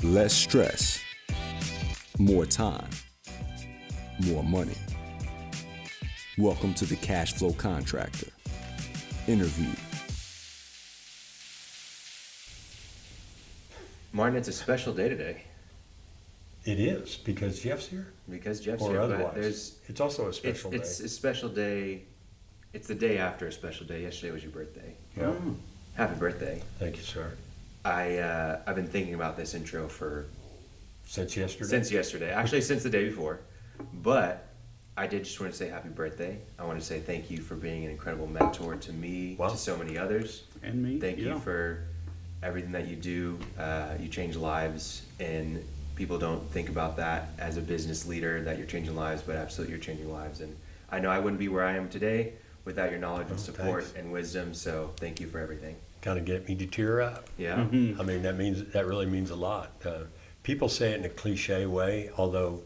Less stress, more time, more money. Welcome to the Cash Flow Contractor. Interview. Martin, it's a special day today. It is, because Jeff's here? Because Jeff's or here, otherwise. but it's also a special day. It's a special day. It's the day after a special day. Yesterday was your birthday. Yeah. Happy birthday. Thank you, sir. I've been thinking about this intro Since yesterday? Since yesterday. Actually, since the day before. But I did just want to say happy birthday. I want to say thank you for being an incredible mentor to me, Wow. to so many others. And me. Thank you for everything that you do. You change lives, and people don't think about that as a business leader, that you're changing lives, but absolutely you're changing lives. And I know I wouldn't be where I am today without your knowledge and support thanks. and wisdom, so thank you for everything. Kind of get me to tear up. Yeah. Mm-hmm. I mean, that really means a lot. People say it in a cliche way, although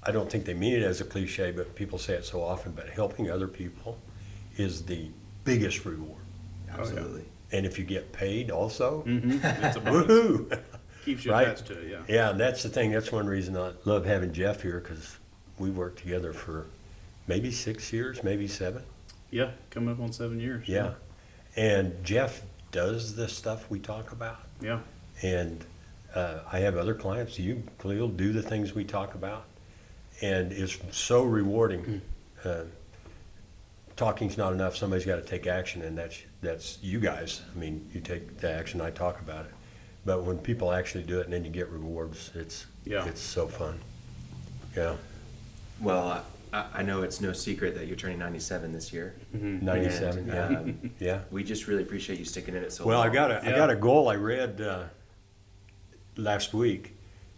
I don't think they mean it as a cliche, but people say it so often. But helping other people is the biggest reward. Absolutely. And if you get paid also, It's a bonus. woohoo! Keeps you Right? attached to it, yeah. Yeah, and that's the thing. That's one reason I love having Jeff here, because we worked together for maybe 6 years, maybe 7. Yeah, coming up on 7 years. Yeah. And Jeff does the stuff we talk about. Yeah. And I have other clients, you, Khalil, do the things we talk about. And it's so rewarding. Talking's not enough. Somebody's got to take action, and that's you guys. I mean, you take the action, I talk about it. But when people actually do it and then you get rewards, it's so fun. Yeah. Well, I know it's no secret that you're turning 97 this year. 97, And, yeah. Yeah. We just really appreciate you sticking in it so Well, long. I got a goal I read last week,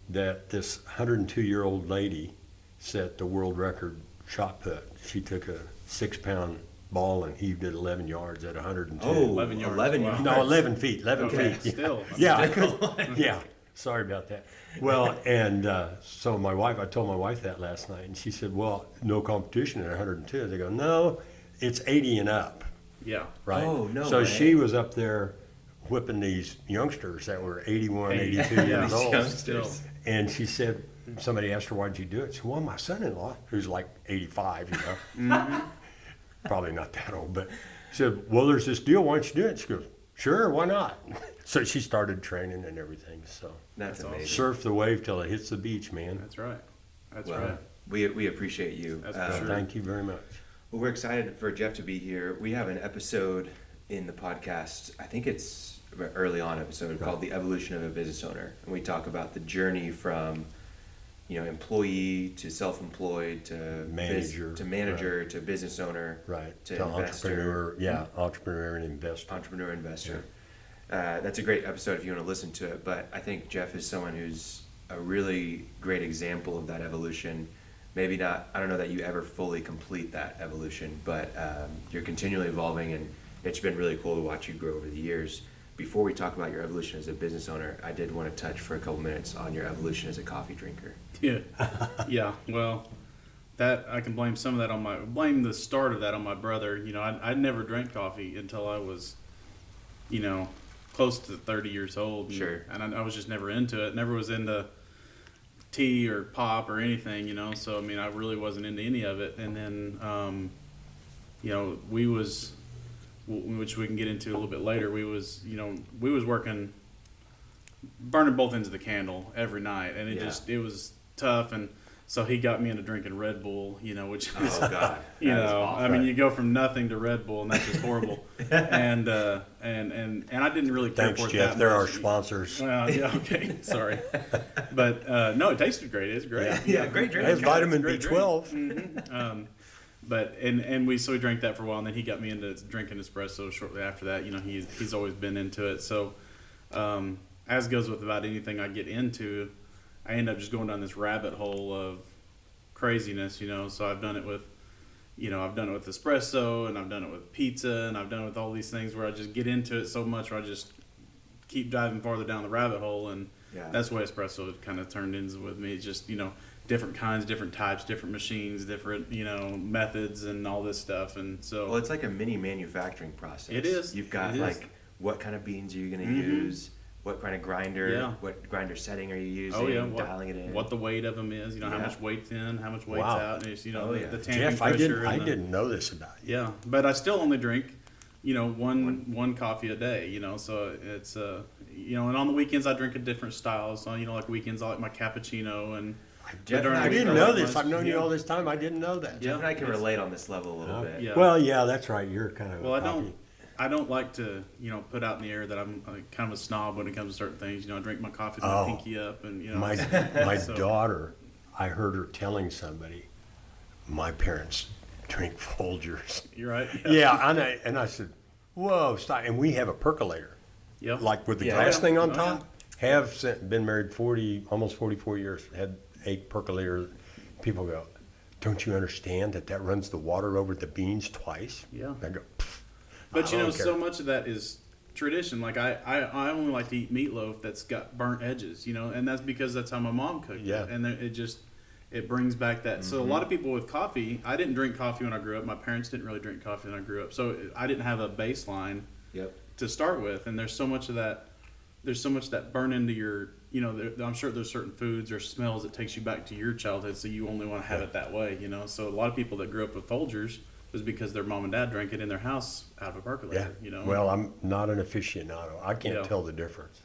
that this 102-year-old lady set the world record shot put. She took a 6-pound ball and heaved it 11 yards at 102. Oh, 11 yards. 11 Wow. yards. No, 11 feet. 11 Okay, feet. still. Yeah, I could, yeah. Sorry about that. Well, and so I told my wife that last night, and she said, "Well, no competition at 102." They go, "No, it's 80 and up." Yeah. Right. Oh, no So way. she was up there whipping these youngsters that were 81, 82 years old. Still. And she said, somebody asked her, "Why'd you do it?" She said, "Well, my son-in-law, who's like 85, probably not that old, but she said, well, there's this deal, why don't you do it?" She goes, "Sure, why not?" So she started training and everything. So That's That's amazing. surf the wave till it hits the beach, man. That's right. That's Well, right. we appreciate you. That's for sure. Thank you very much. Well, we're excited for Jeff to be here. We have an episode in the podcast, I think it's an early on episode, called The Evolution of a Business Owner. And we talk about the journey from, employee to self-employed to Manager, manager to business owner Right. to To investor. entrepreneur, yeah, entrepreneur and investor. Entrepreneur investor. That's a great episode if you want to listen to it. But I think Jeff is someone who's a really great example of that evolution. Maybe not, I don't know that you ever fully complete that evolution, but you're continually evolving, and it's been really cool to watch you grow over the years. Before we talk about your evolution as a business owner, I did want to touch for a couple minutes on your evolution as a coffee drinker. Yeah. Yeah. Well, that I can blame some of that blame the start of that on my brother. I never drank coffee until I was, close to 30 years old. Sure. And I was just never into it. Never was into tea or pop or anything, So, I really wasn't into any of it. And then, which we can get into a little bit later, we was working, burning both ends of the candle every night. And it was tough. And so he got me into drinking Red Bull, which is, Oh, God. That is awful. you go from nothing to Red Bull, and that's just horrible. and I didn't really care Thanks, for it Jeff. that They're much. our sponsors. Well, yeah, okay, sorry. But no, it tasted great. It's great. Yeah, great drink. It has vitamin It's a great B12. But we drank that for a while, and then he got me into drinking espresso shortly after that. He's always been into it. So as goes with about anything I get into, I end up just going down this rabbit hole of craziness. So I've done it with espresso, and I've done it with pizza, and I've done it with all these things where I just get into it so much where I just keep diving farther down the rabbit hole, and that's the way espresso kind of turned into with me. It's just different kinds, different types, different machines, different methods, and all this stuff. And so, Well, it's like a mini manufacturing process. It is. You've got It is. what kind of beans are you going to use? what kind of grinder, Yeah. what grinder setting are you using, Oh yeah, dialing it in. what the weight of them is, how Yeah. much weight's in, how much weight's Wow. out, and it's, Oh, yeah. the tamping Jeff, I pressure. didn't know this about you. Yeah, but I still only drink, one coffee a day. So it's and on the weekends I drink a different style. So like weekends I like my cappuccino and. Jeff and I I didn't can know relate- this. I've known you Yeah. all this time. I didn't know that. Jeff and I can relate on this level a little bit. Yeah. Well, yeah, that's right. You're kind of Well, a coffee. I don't like to, put out in the air that I'm kind of a snob when it comes to certain things. I drink my coffee with my pinky up, and My So- daughter, I heard her telling somebody, my parents drink Folgers. You're right. Yeah, and I said, whoa, stop. And we have a percolator, Yep. like with the Yeah. glass thing on Oh, top. Been married almost 44 years, had a percolator. People go, don't you understand that runs the water over the beans twice? Yeah. I go, But I don't so care. much of that is tradition. Like I only like to eat meatloaf that's got burnt edges, and that's because that's how my mom cooked Yeah. it. And then it brings back that. So a lot of people with coffee, I didn't drink coffee when I grew up. My parents didn't really drink coffee when I grew up. So I didn't have a baseline Yep. to start with. And there's so much of that. There's so much that burn into your, I'm sure there's certain foods or smells that takes you back to your childhood. So you only want to have it that way, So a lot of people that grew up with Folgers was because their mom and dad drank it in their house out of a yeah. percolator, Well, I'm not an aficionado. I can't Yeah. tell the difference.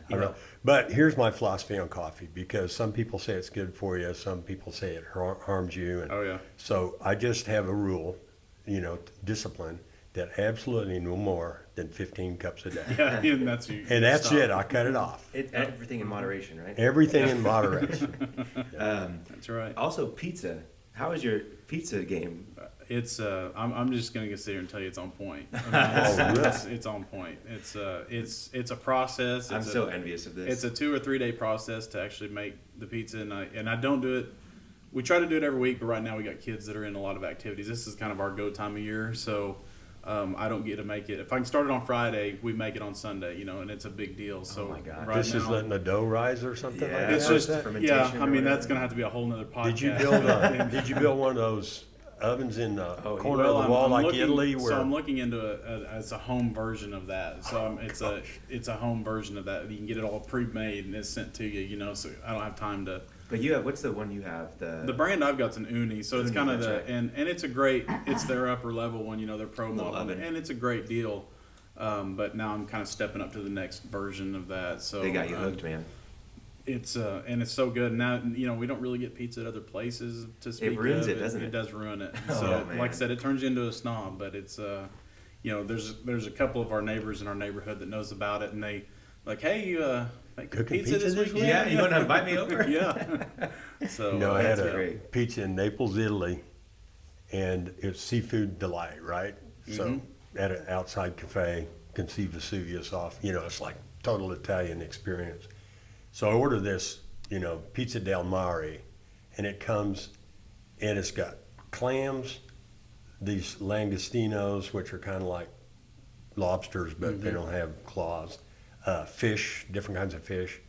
Yeah. But here's my philosophy on coffee, because some people say it's good for you, some people say it harms you. And Oh, yeah. So I just have a rule, discipline, that absolutely no more than 15 cups a day. Yeah, and that's you. And that's stop. it. I cut it off. Everything in moderation, right? Everything in moderation. That's right. Also, pizza. How is your pizza game? It's I'm just gonna sit here and tell you it's on point. It's on point. It's a process. I'm so envious of this. It's a 2 or 3 day process to actually make the pizza, and I don't do it. We try to do it every week, but right now we got kids that are in a lot of activities. This is kind of our go time of year, so I don't get to make it. If I can start it on Friday, we make it on Sunday, and it's a big deal. So Oh my God. right This is now, letting the dough rise or something Yeah, like that? it's just fermentation yeah. I or mean, that's whatever. gonna have to be a whole nother podcast. Did you build one of those ovens in the corner Well, of the wall I'm like looking, Italy? Where So I'm looking into it's a home version of that. So it's a home version of that. You can get it all pre-made and it's sent to you. So I don't have time to. But you have, what's the one you have? The brand I've got's an Uni, so it's Uni, kind of that's right. and it's it's their upper level one, their pro Little model, oven. and it's a great deal. But now I'm kind of stepping up to the next version of that. So They got you hooked, man. It's and it's so good. Now we don't really get pizza at other places to speak ruins of. it, doesn't it? It does ruin it. Oh, So man. like I said, it turns you into a snob. But it's there's a couple of our neighbors in our neighborhood that knows about it, and they like, hey, you make Cooking pizza pizza this this weekend? weekend? Yeah, you want to invite me over? Yeah. So I had that's a great. pizza in Naples, Italy, and it's seafood delight, right? So at an outside cafe, can see Vesuvius off. It's like total Italian experience. So I order this, pizza del mare, and it comes, and it's got clams, these langostinos, which are kind of like lobsters, but they don't have claws, fish, different kinds of fish,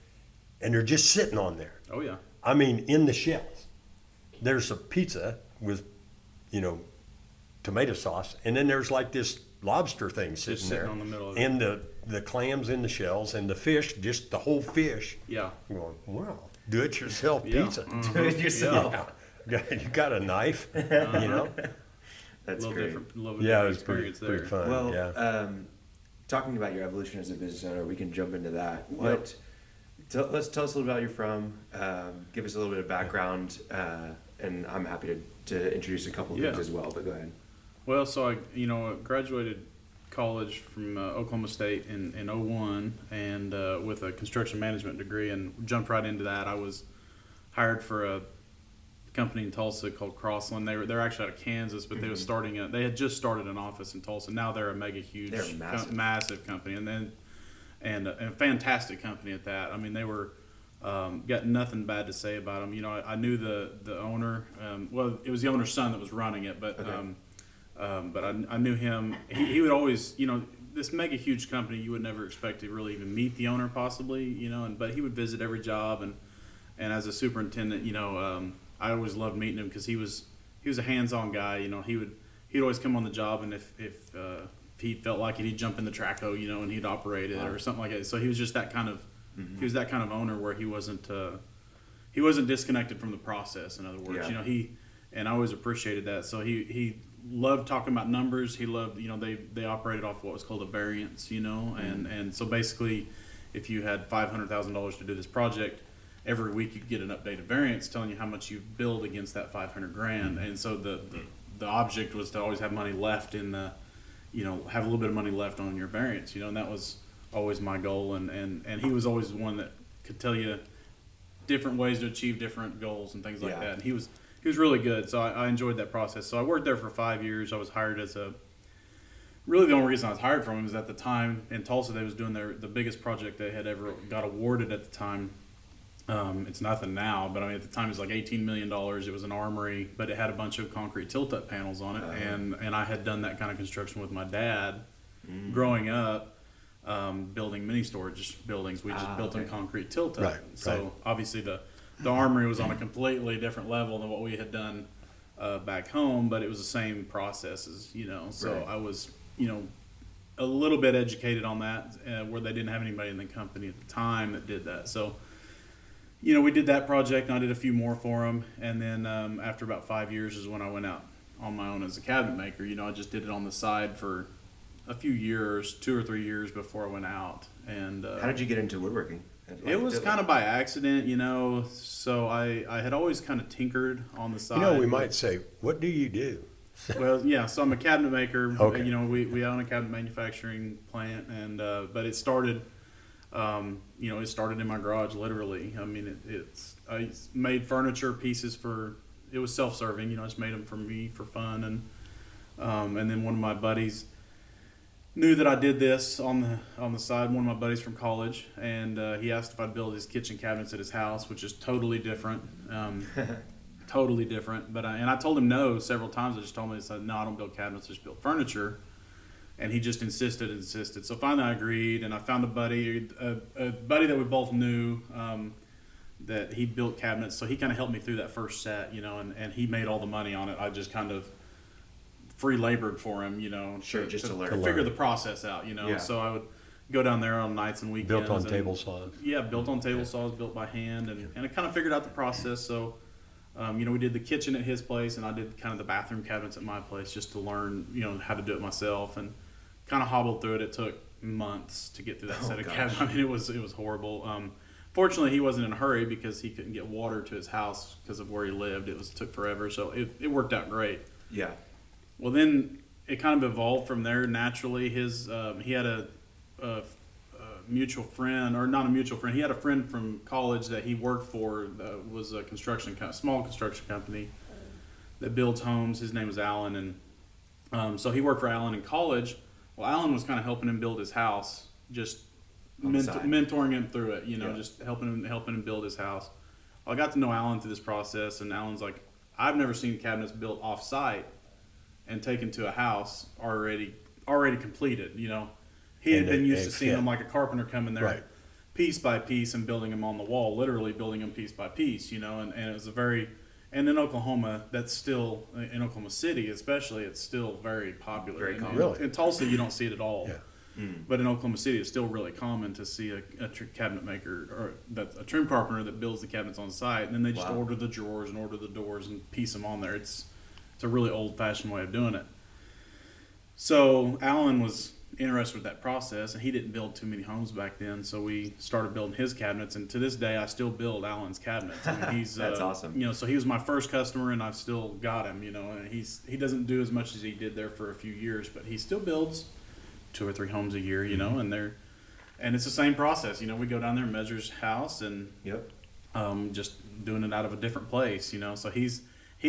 and they're just sitting on there. Oh yeah. I mean, in the shells. There's a pizza with, tomato sauce, and then there's like this lobster thing sitting sitting there, on the middle of it. and the clams in the shells, and the fish, just the whole fish. Yeah. I'm going, wow, do-it-yourself Yeah. pizza. Do it yourself. Yeah. You got a knife, That's A little great. different, little Yeah, it different was pretty experience fun. Well, yeah. Talking about your evolution as a business owner, we can jump into that. Yep. Let's tell us a little about where you're from. Give us a little bit of background, and I'm happy to introduce a couple of things Yeah. as well. But go ahead. Well, so I graduated college from Oklahoma State in 01 and with a construction management degree, and jumped right into that. I was hired for a company in Tulsa called Crossland. They're actually out of Kansas, but they was starting they had just started an office in Tulsa. Now they're a mega huge, They're massive. massive company, and a fantastic company at that. I mean, they were got nothing bad to say about them. I knew the owner. Well, it was the owner's son that was running it, but Okay. but I knew him. He would always, this mega huge company, you would never expect to really even meet the owner possibly, but he would visit every job, and as a superintendent, I always loved meeting him because he was a hands-on guy. He'd always come on the job, and if he felt like it, he'd jump in the Traco, you know, and he'd operate it or something like that. So he was just that kind of, he was that kind of owner where he wasn't disconnected from the process. In other words, you know, and I always appreciated that. So he loved talking about numbers. He loved, you know, they operated off what was called a variance, you know, and so basically, if you had $500,000 to do this project, every week you get an updated variance telling you how much you've billed against that $500,000. And so the object was to always have money left in the, you know, have a little bit of money left on your variance, you know, and that was always my goal. And he was always the one that could tell you different ways to achieve different goals and things like that. And he was really good. So I enjoyed that process. So I worked there for 5 years. I was hired as really the only reason I was hired from him is at the time in Tulsa, they was doing the biggest project they had ever got awarded at the time. It's nothing now, but I mean, at the time it was like $18 million. It was an armory, but it had a bunch of concrete tilt-up panels on it. And I had done that kind of construction with my dad growing up, building mini storage buildings. We just built them concrete tilt-up. Right, so obviously the armory was on a completely different level than what we had done back home, but it was the same processes, you know. So I was, you know, a little bit educated on that, where they didn't have anybody in the company at the time that did that. So, you know, we did that project, and I did a few more for them. And then after about 5 years is when I went out on my own as a cabinet maker. You know, I just did it on the side for a few years, 2 or 3 years before I went out. And how did you get into woodworking? It was kind of by accident, you know. So I had always kind of tinkered on the side. You know, we might say, what do you do? Well, yeah, so I'm a cabinet maker. Okay. You know, we own a cabinet manufacturing plant, and but it started, you know, it started in my garage, literally. I mean, I made furniture pieces it was self-serving, you know, I just made them for me for fun, and then one of my buddies knew that I did this on the side. One of my buddies from college, and he asked if I'd build his kitchen cabinets at his house, which is totally different. Totally different, but I told him no several times. I just told him, I said, no, I don't build cabinets, I just build furniture. And he just insisted. So finally I agreed, and I found a buddy that we both knew, that he built cabinets. So he kind of helped me through that first set, you know, and he made all the money on it. I just kind of free labored for him, you know, to learn. Figure the process out, you know. Yeah. So I would go down there on nights and weekends. Built on table saws. Yeah, built on table saws, built by hand, and I kind of figured out the process. So, you know, we did the kitchen at his place, and I did kind of the bathroom cabinets at my place just to learn, you know, how to do it myself, and kind of hobbled through it. It took months to get through that set of cabinets. I mean, it was horrible. Fortunately, he wasn't in a hurry because he couldn't get water to his house because of where he lived. It took forever, so it worked out great. Yeah. Well, then it kind of evolved from there naturally. He had a mutual friend, or not a mutual friend. He had a friend from college that he worked for. Was a small construction company that builds homes. His name was Alan, and so he worked for Alan in college. Well, Alan was kind of helping him build his house, just mentoring him through it. You know, just helping him build his house. Well, I got to know Alan through this process, and Alan's like, I've never seen cabinets built off-site and taken to a house already completed. You know. He had been used to seeing them like a carpenter coming there piece by piece and building them on the wall, literally building them piece by piece, you know, and it was and in Oklahoma, that's still, in Oklahoma City especially, it's still very popular. Very common. Really? In Tulsa, you don't see it at all. Yeah. But in Oklahoma City, it's still really common to see a cabinet maker or a trim carpenter that builds the cabinets on site, and then they just order the drawers and order the doors and piece them on there. It's a really old-fashioned way of doing it. So Alan was interested with that process, and he didn't build too many homes back then, so we started building his cabinets, and to this day I still build Alan's cabinets. I mean, he's that's awesome. You know, so he was my first customer, and I've still got him, you know, and he doesn't do as much as he did there for a few years, but he still builds 2 or 3 homes a year, you know, and it's the same process, you know. We go down there and measure his house, and just doing it out of a different place, you know. So he's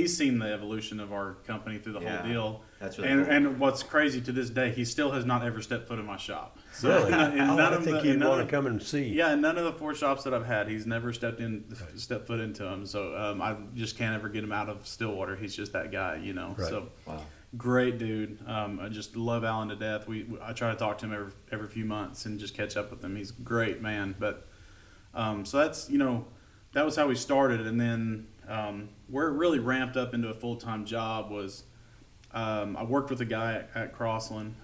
seen the evolution of our company through the whole deal. That's really cool. And what's crazy to this day, he still has not ever stepped foot in my shop. So Really? I think he'd want to come and see. Yeah, in none of the 4 shops that I've had, he's never stepped foot into them. So I just can't ever get him out of Stillwater. He's just that guy, you know. Right. So wow. Great dude. I just love Alan to death. I try to talk to him every few months and just catch up with him. He's a great man. But so that's, you know, that was how we started, and then where it really ramped up into a full-time job was I worked with a guy at Crossland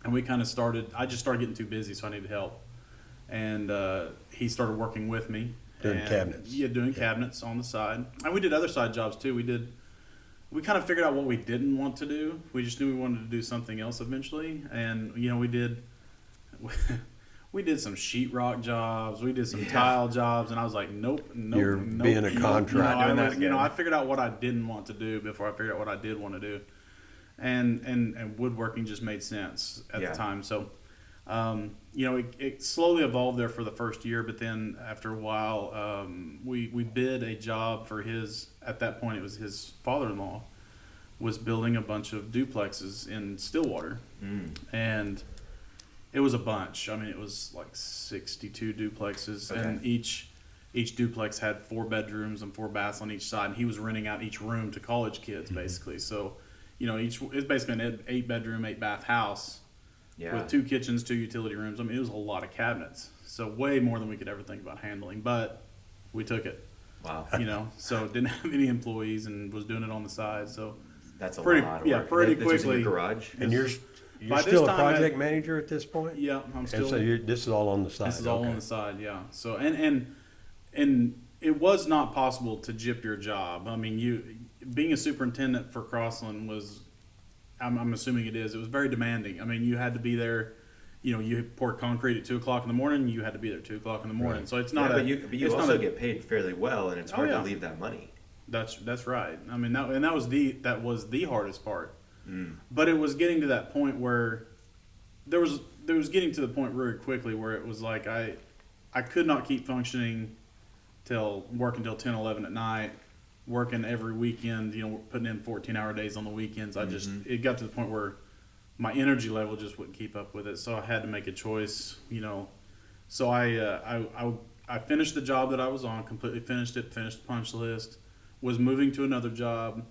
And we kind of I just started getting too busy, so I needed help. And he started working with me. Doing cabinets. Yeah, doing cabinets on the side. And we did other side jobs too. We kind of figured out what we didn't want to do. We just knew we wanted to do something else eventually. And, we did some sheetrock jobs. We did some tile jobs. And I was like, nope. You're being a contractor. I figured out what I didn't want to do before I figured out what I did want to do. And woodworking just made sense at the time. So, it slowly evolved there for the first year, but then after a while, we bid a job for at that point it was his father-in-law was building a bunch of duplexes in Stillwater. And it was a bunch. I mean, it was like 62 duplexes, and each duplex had 4 bedrooms and 4 baths on each side, and he was renting out each room to college kids basically. So, it's basically an 8-bedroom, 8-bath house. Yeah. With 2 kitchens, 2 utility rooms. I mean, it was a lot of cabinets. So way more than we could ever think about handling. But we took it. Wow. So didn't have any employees and was doing it on the side. So that's a lot of work. Yeah, pretty this quickly. Was in your garage. And you're still a project manager at this point? Yeah, I'm still. And so this is all on the side. This is all on the side. Yeah. So and it was not possible to gyp your job. I mean, being a superintendent for Crossland was. I'm assuming it is. It was very demanding. I mean, you had to be there. You pour concrete at 2:00 in the morning. You had to be there at 2:00 in the morning. Right. So it's not. But you also get paid fairly well, and it's hard to leave that money. That's right. I mean, that was the hardest part. But it was getting to that point where there was getting to the point very quickly where it was like I could not keep functioning working till 10, 11 at night. Working every weekend, putting in 14-hour days on the weekends. It got to the point where my energy level just wouldn't keep up with it. So I had to make a choice, So I finished the job that I was on, completely finished it, finished the punch list, was moving to another job,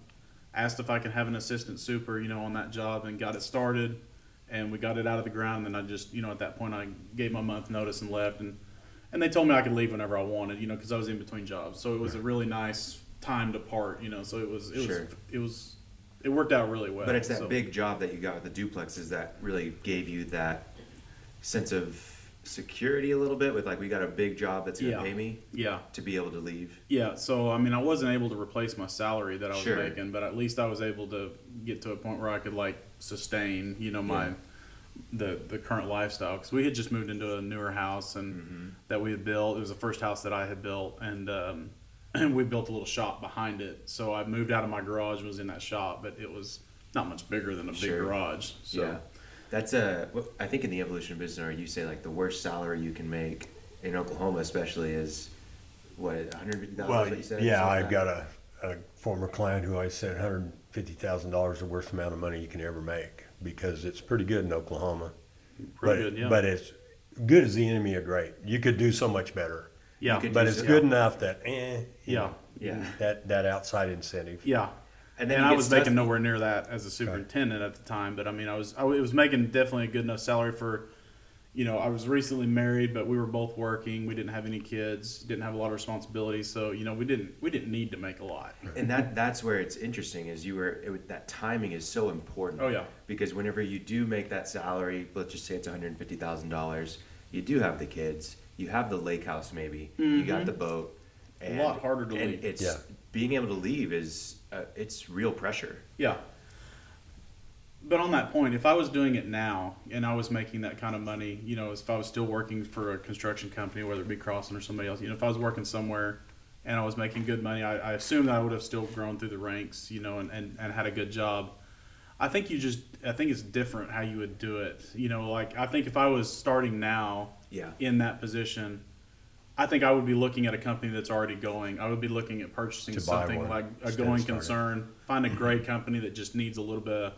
asked if I could have an assistant super, on that job, and got it started. And we got it out of the ground. And then I just, at that point, I gave my month notice and left. And they told me I could leave whenever I wanted, because I was in between jobs. So it was a really nice time to part, so it worked out really well. But it's that big job that you got with the duplexes that really gave you that sense of security a little bit with we got a big job that's going to pay me to be able to leave. Yeah. So, I mean, I wasn't able to replace my salary that I was making, but at least I was able to get to a point where I could sustain, the current lifestyle. Cause we had just moved into a newer house and that we had built. It was the first house that I had built, and we built a little shop behind it. So I moved out of my garage and was in that shop, but it was not much bigger than a big garage. So. Yeah. That's I think in the evolution of business, you say the worst salary you can make in Oklahoma especially is what, $150,000 that you said? Yeah, I've got a former client who I said $150,000 the worst amount of money you can ever make because it's pretty good in Oklahoma. Pretty good, yeah. But it's good as the enemy of great. You could do so much better. Yeah, but it's good enough that that outside incentive. Yeah, and I was making nowhere near that as a superintendent at the time. But I mean, I was making definitely a good enough salary for, I was recently married, but we were both working. We didn't have any kids, didn't have a lot of responsibilities, so we didn't need to make a lot. And that's where it's interesting is that timing is so important. Oh yeah, because whenever you do make that salary, let's just say it's $150,000, you do have the kids. You have the lake house maybe. You got the boat. And, a lot harder to leave. It's being able to leave is it's real pressure. Yeah. But on that point, if I was doing it now and I was making that kind of money, if I was still working for a construction company, whether it be Crossland or somebody else, if I was working somewhere and I was making good money, I assume that I would have still grown through the ranks, and had a good job. I think it's different how you would do it. I think if I was starting now in that position, I think I would be looking at a company that's already going. I would be looking at purchasing something like a going concern. Find a great company that just needs a little bit of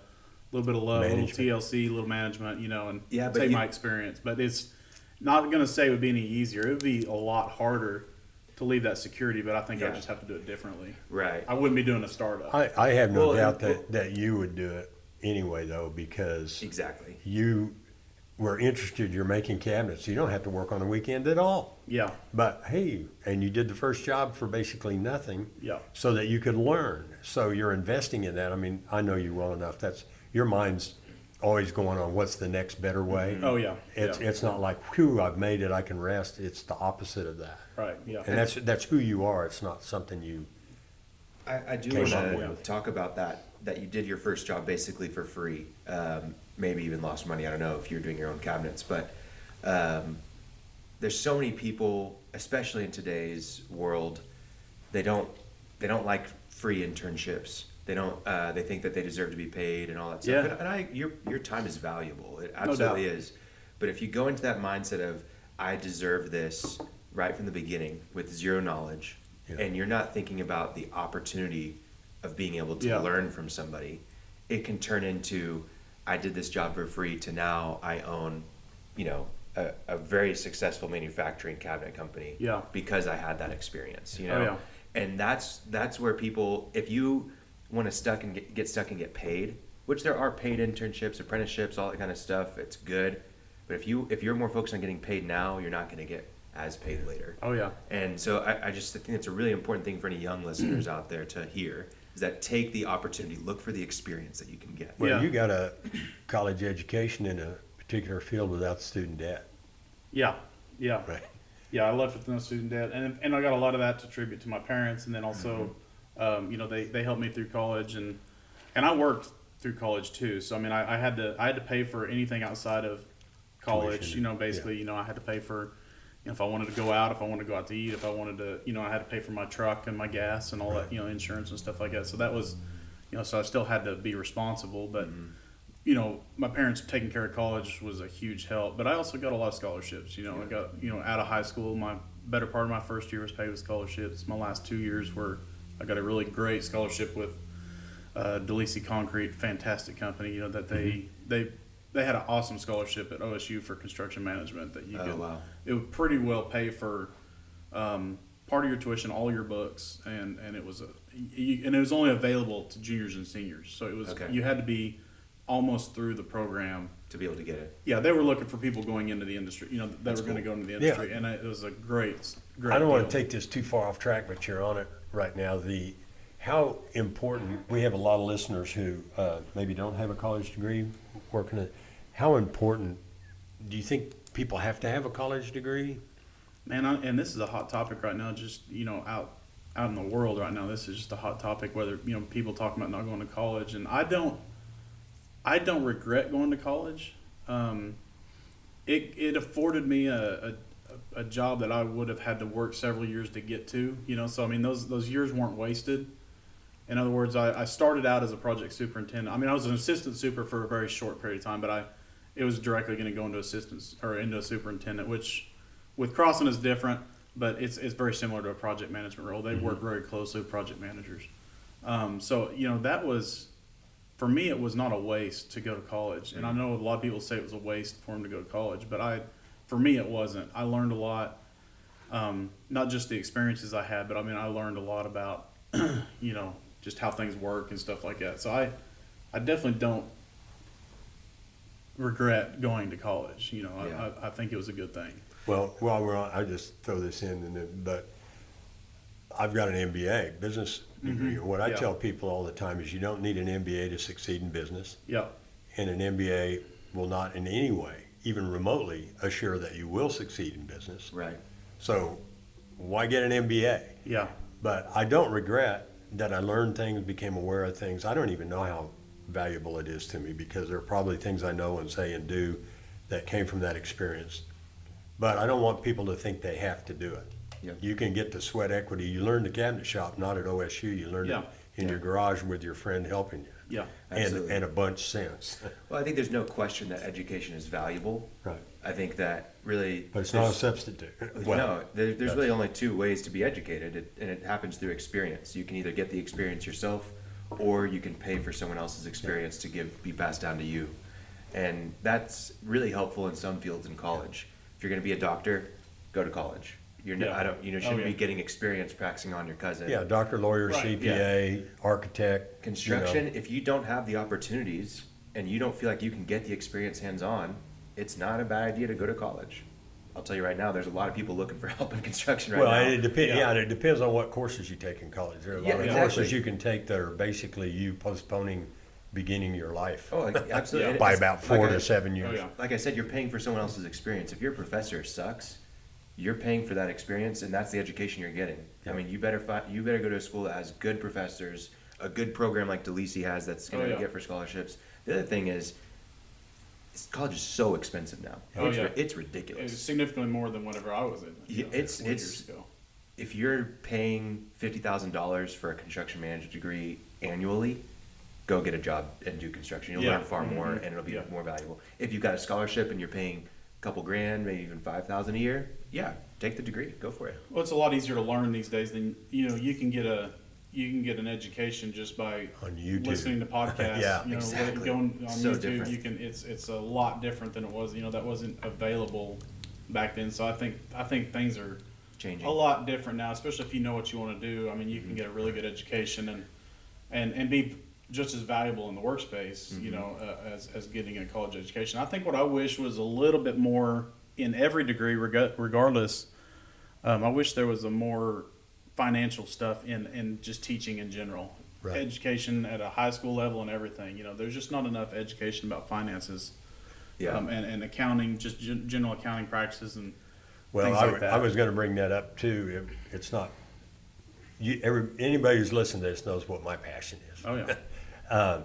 love, a little TLC, a little management, and take my experience. But it's not going to say it would be any easier. It would be a lot harder to leave that security, but I think I just have to do it differently. Right. I wouldn't be doing a startup. I have no doubt that you would do it anyway, though, because you were interested. You're making cabinets. You don't have to work on the weekend at all. Yeah. But hey, and you did the first job for basically nothing. Yeah. So that you could learn. So you're investing in that. I mean, I know you well enough. Your mind's always going on what's the next better way. Oh yeah. It's not like, whew, I've made it, I can rest. It's the opposite of that. Right. Yeah. And that's who you are. It's not something you. I do Came want up to with. talk about that you did your first job basically for free. Maybe even lost money. I don't know if you're doing your own cabinets, but there's so many people, especially in today's world, they don't like free internships. They think that they deserve to be paid and all that stuff. Yeah. And your time is valuable. It absolutely is. But if you go into that mindset of I deserve this right from the beginning with zero knowledge, and you're not thinking about the opportunity of being able to learn from somebody, it can turn into I did this job for free to now I own, a very successful manufacturing cabinet company because I had that experience, And that's where people, if you want to get stuck and get paid, which there are paid internships, apprenticeships, all that kind of stuff, it's good. But if you're more focused on getting paid now, you're not going to get as paid later. Oh yeah. And so I just think it's a really important thing for any young listeners out there to hear is that take the opportunity, look for the experience that you can get. Well, you got a college education in a particular field without student debt. Yeah. Yeah. Right. Yeah, I left with no student debt, and I got a lot of that to attribute to my parents, and then also, they helped me through college, and I worked through college too. So I mean, I had to pay for anything outside of college. Tuition. Basically, I had to pay for, if I wanted to go out, if I wanted to go out to eat, if I wanted to, I had to pay for my truck and my gas and all that, insurance and stuff like that. So that was, so I still had to be responsible, but. My parents taking care of college was a huge help, but I also got a lot of scholarships. I got, out of high school, my better part of my first year was paid with scholarships. My last 2 years were, I got a really great scholarship with DeLisi Concrete, fantastic company. That they had an awesome scholarship at OSU for construction management that you could. Wow. It would pretty well pay for part of your tuition, all your books, and it was and it was only available to juniors and seniors. So it was you had to be almost through the program to be able to get it. Yeah, they were looking for people going into the industry. That were going to go into the industry, and it was a great. I don't want to take this too far off track, but you're on it right now. How important, we have a lot of listeners who maybe don't have a college degree working at. How important do you think people have to have a college degree? Man, and this is a hot topic right now. Just out in the world right now, this is just a hot topic. Whether people talking about not going to college, and I don't regret going to college. It afforded me a job that I would have had to work several years to get to. So I mean those years weren't wasted. In other words, I started out as a project superintendent. I mean I was an assistant super for a very short period of time, but it was directly going to go into assistants or into a superintendent, which with Crossing is different, but it's very similar to a project management role. They work very closely with project managers. So that was. For me, it was not a waste to go to college, and I know a lot of people say it was a waste for them to go to college, but for me, it wasn't. I learned a lot, not just the experiences I had, but I mean, I learned a lot about, just how things work and stuff like that. So I definitely don't regret going to college. I think it was a good thing. Well, while we're on, I just throw this in, but I've got an MBA, business degree. What I tell people all the time is you don't need an MBA to succeed in business. Yeah. And an MBA will not in any way, even remotely, assure that you will succeed in business. Right. So why get an MBA? Yeah. But I don't regret that I learned things, became aware of things. I don't even know how valuable it is to me because there are probably things I know and say and do that came from that experience. But I don't want people to think they have to do it. Yep. You can get the sweat equity. You learn the cabinet shop, not at OSU. You learn it in your garage with your friend helping you. Yeah, and a bunch since. Well, I think there's no question that education is valuable. Right. I think that really. But it's not a substitute. Well, there's really only two ways to be educated, and it happens through experience. You can either get the experience yourself, or you can pay for someone else's experience to be passed down to you, and that's really helpful in some fields in college. If you're going to be a doctor, go to college. Shouldn't be getting experience practicing on your cousin. Yeah, doctor, lawyer, right. CPA, architect. Construction, if you don't have the opportunities and you don't feel like you can get the experience hands-on, it's not a bad idea to go to college. I'll tell you right now, there's a lot of people looking for help in construction right now. Well, it depends. Yeah, and it depends on what courses you take in college. There are a lot of courses you can take that are basically you postponing beginning of your life. Oh, absolutely. By about 4 like to 7 years. Oh, yeah. Like I said, you're paying for someone else's experience. If your professor sucks, you're paying for that experience, and that's the education you're getting. Yeah. I mean, you better go to a school that has good professors, a good program like DeLisi has that's going to get for scholarships. The other thing is, college is so expensive now. Oh, It's ridiculous. It's significantly more than whenever I was in. It's 20 years ago. If you're paying $50,000 for a construction management degree annually, go get a job and do construction. You'll learn far more, and it'll be more valuable. If you've got a scholarship and you're paying a couple grand, maybe even $5,000 a year, take the degree, go for it. Well, it's a lot easier to learn these days than you can get an education just by On YouTube. listening to podcasts. Yeah, exactly. Going on So YouTube, different. it's a lot different than it was. That wasn't available back then. So I think things are Changing. a lot different now, especially if you know what you want to do. I mean, you can get a really good education and be just as valuable in the workspace, as getting a college education. I think what I wish was a little bit more in every degree, regardless. I wish there was a more financial stuff in just teaching in general. Right. Education at a high school level and everything. There's just not enough education about finances. Yeah. And accounting, just general accounting practices and Well, things like that. I was going to bring that up too. It's not. Anybody who's listening to this knows what my passion is. Oh yeah.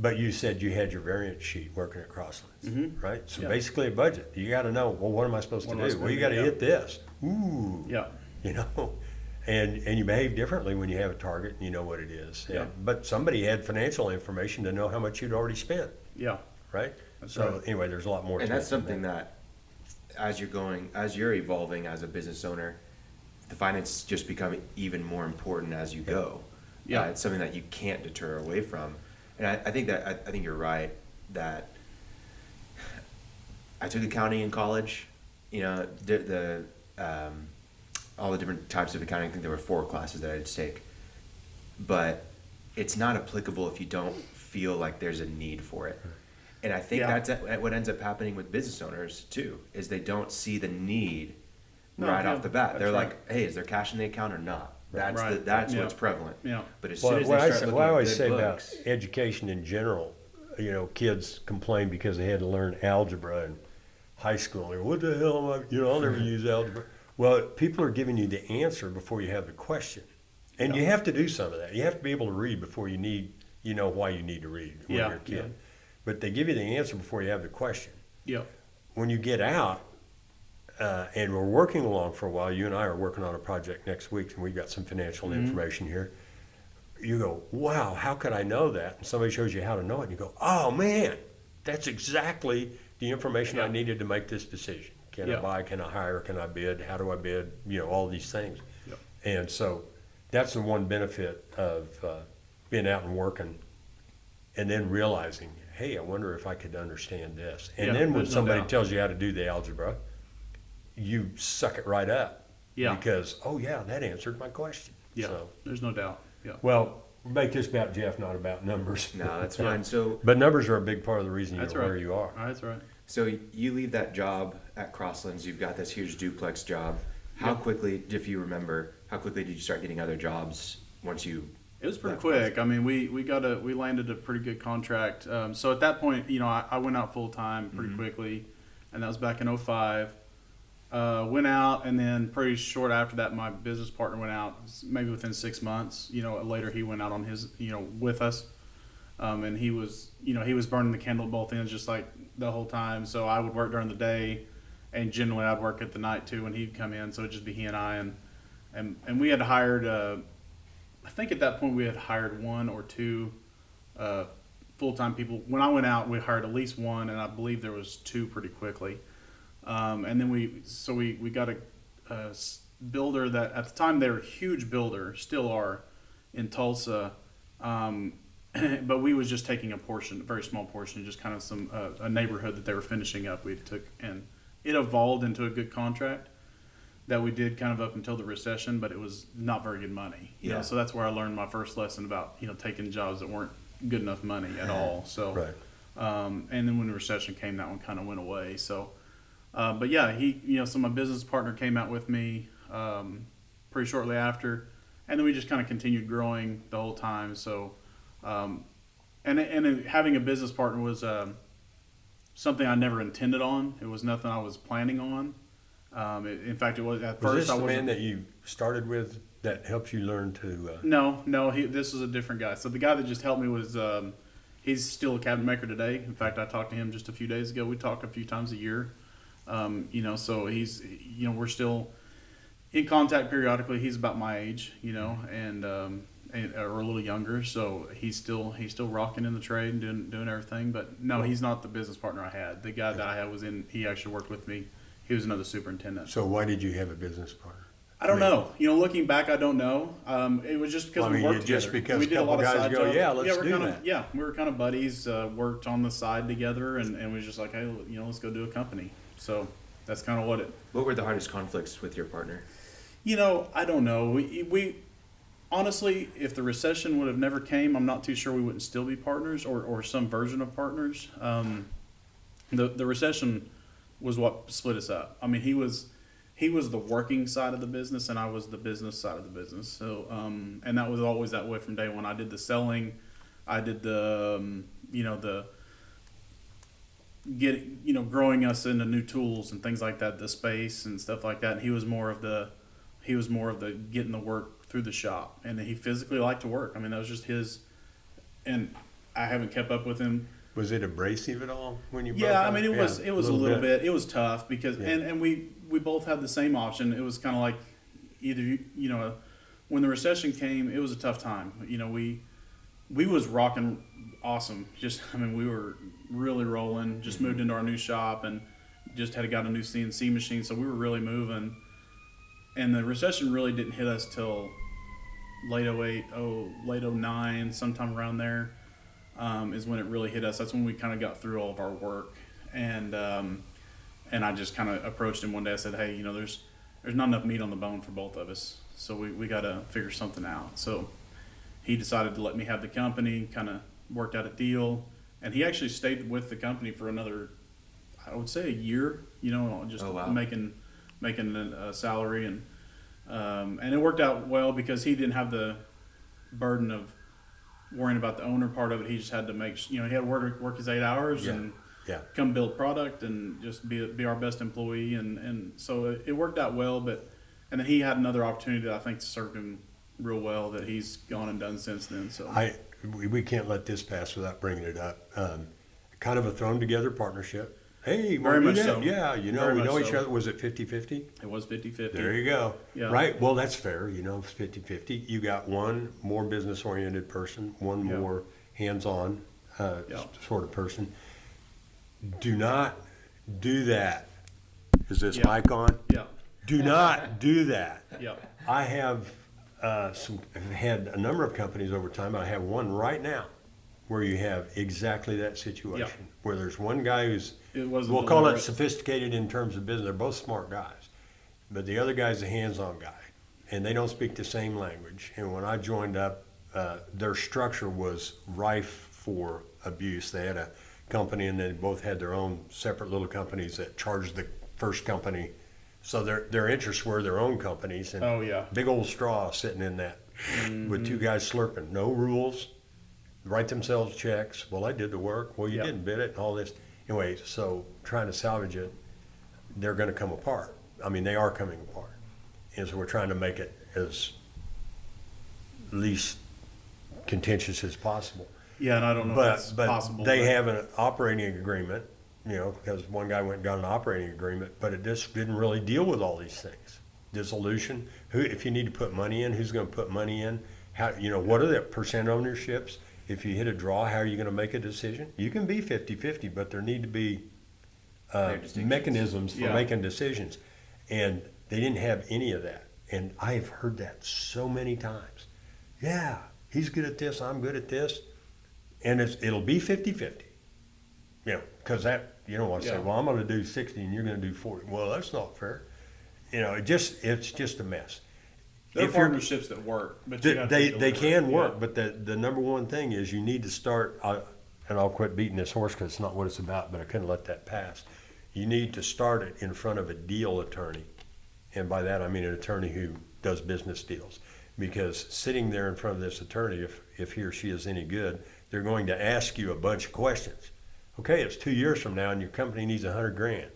But you said you had your variance sheet working at Crosslands, right? So Yeah. basically a budget. You got to know, well, what am I supposed What to am I do? Well, you spending? got to Yeah. hit this. Ooh. Yeah. And you behave differently when you have a target and you know what it is. Yeah. But somebody had financial information to know how much you'd already spent, Yeah. right? That's so right. anyway, there's a lot more And to that's it than something that, as you're evolving as a business owner, the finance just become even more important as you go. Yeah. It's something that you can't deter away from. And I think you're right that I took accounting in college. All the different types of accounting. I think there were 4 classes that I had to take, but it's not applicable if you don't feel like there's a need for it. And I think that's what ends up happening with business owners too, is they don't see the need off the bat. They're like, hey, is there cash in the account or not? That's what's prevalent. Yeah. But as soon as they start looking what I at always good say books, about education in general, kids complain because they had to learn algebra in high school. They're, what the hell am I, I'll never use algebra. Well, people are giving you the answer before you have the question. And you have to do some of that. You have to be able to read before you need, why you need to read when you're a kid. Yeah. But they give you the answer before you have the question. Yeah. When you get out, and we're working along for a while, you and I are working on a project next week, and we've got some financial information here. You go, wow, how could I know that? And somebody shows you how to know it, and you go, oh man, that's exactly the information I needed to make this decision. Can I buy, can I hire, can I bid, how do I bid, all these things. Yep. And so that's the one benefit of being out and working, and then realizing, hey, I wonder if I could understand this. And then when somebody tells you how to do the algebra, you suck it right up. Yeah. Because, that answered my question. Yeah. So, There's no doubt. Yeah. well, make this about Jeff, not about numbers. no, that's fine. So But numbers are a big part of the reason That's you're right. where you are. That's right. So you leave that job at Crosslands. You've got this huge duplex job. How quickly, if you remember, did you start getting other jobs once you? It was pretty left quick. I mean, we landed a pretty good contract. So at that point, I went out full time pretty quickly, and that was back in 2005. Went out, and then pretty short after that, my business partner went out. Maybe within 6 months. Later he went out on his, with us, and he was burning the candle at both ends, just like the whole time. So I would work during the day, and generally I'd work at the night too when he'd come in. So it'd just be he and I, and we had hired. I think at that point we had hired 1 or 2 full-time people. When I went out, we hired at least 1, and I believe there was 2 pretty quickly. And then we got a builder that at the time they were a huge builder, still are, in Tulsa. But we was just taking a very small portion, just kind of a neighborhood that they were finishing up. We took, and it evolved into a good contract that we did kind of up until the recession, but it was not very good money. Yeah. So that's where I learned my first lesson about, taking jobs that weren't good enough money at all. So, Right. And then when the recession came, that one kind of went away. So, but yeah, so my business partner came out with me, pretty shortly after, and then we just kind of continued growing the whole time. So, and and having a business partner was something I never intended on. It was nothing I was planning on. In fact, it was at Was first. this I the wasn't. man that you started with that helps you learn to? No, this is a different guy. So the guy that just helped me was he's still a cabinet maker today. In fact, I talked to him just a few days ago. We talk a few times a year. So he's we're still in contact periodically. He's about my age, and or a little younger. So he's still rocking in the trade and doing everything. But no, he's not the business partner I had. The guy that I had he actually worked with me. He was another superintendent. So why did you have a business partner? I don't know. Looking back, I don't know. It was just because we worked together. Just because we a did a couple lot of guys side go, jobs. yeah, let's do kinda, that. Yeah, we were kind of buddies. Worked on the side together, and we was just like, hey, let's go do a company. So that's kind of what it. What were the hardest conflicts with your partner? I don't know. We honestly, if the recession would have never came, I'm not too sure we wouldn't still be partners or some version of partners. The recession was what split us up. I mean, he was the working side of the business, and I was the business side of the business. So, and that was always that way from day one. I did the selling, I did the, growing us into new tools and things like that, the space and stuff like that. And he was more of the getting the work through the shop, and he physically liked to work. I mean, that was just his. And I haven't kept up with him. Was it abrasive at all when you? Yeah, I mean, it was a little bit. It was tough because, and we both had the same option. It was kind of like either when the recession came, it was a tough time. We was rocking awesome. We were really rolling. Just moved into our new shop and just got a new CNC machine, so we were really moving. And the recession really didn't hit us till late 08, late 09, sometime around there. Is when it really hit us. That's when we kind of got through all of our work, and I just kind of approached him one day. I said, "Hey, there's not enough meat on the bone for both of us, so we got to figure something out." So he decided to let me have the company. Kind of worked out a deal, and he actually stayed with the company for another, I would say, a year. Just making a salary, and it worked out well because he didn't have the burden of worrying about the owner part of it. He just had to he had to work his 8 hours and come build product and just be our best employee. And so it worked out well, and then he had another opportunity that I think served him real well that he's gone and done since then. So we can't let this pass without bringing it up. Kind of a thrown together partnership. Hey, very much so. Yeah, we know each other. Was it 50-50? It was 50-50. There you go. Yeah. Right. Well, that's fair. It's 50-50. You got one more business-oriented person, one more hands-on sort of person. Do not do that. Is this mic on? Yeah. Do not do that. Yeah. I have had a number of companies over time. I have one right now where you have exactly that situation, where there's one guy who's, we'll call it sophisticated in terms of business. They're both smart guys, but the other guy's a hands-on guy, and they don't speak the same language. And when I joined up, their structure was rife for abuse. They had a company, and they both had their own separate little companies that charged the first company. So their interests were their own companies, and big old straw sitting in that with two guys slurping. No rules. Write themselves checks. Well, I did the work. Well, you didn't bid it and all this. Anyway, so trying to salvage it, they're going to come apart. I mean, they are coming apart. And so we're trying to make it as least contentious as possible. Yeah, and I don't know if that's possible. They have an operating agreement, because one guy went and got an operating agreement, but it just didn't really deal with all these things. Dissolution, if you need to put money in, who's going to put money in? How, what are the percent ownerships? If you hit a draw, how are you going to make a decision? You can be 50-50, but there need to be mechanisms for making decisions. And they didn't have any of that. And I have heard that so many times. Yeah, he's good at this, I'm good at this. And it'll be 50-50. Because that, you don't want to say, well, I'm going to do 60 and you're going to do 40. Well, that's not fair. It's just a mess. There are partnerships that work, but they can work. But the number one thing is you need to start. And I'll quit beating this horse because it's not what it's about. But I couldn't let that pass. You need to start it in front of a deal attorney, and by that I mean an attorney who does business deals. Because sitting there in front of this attorney, if he or she is any good, they're going to ask you a bunch of questions. Okay, it's 2 years from now and your company needs $100,000.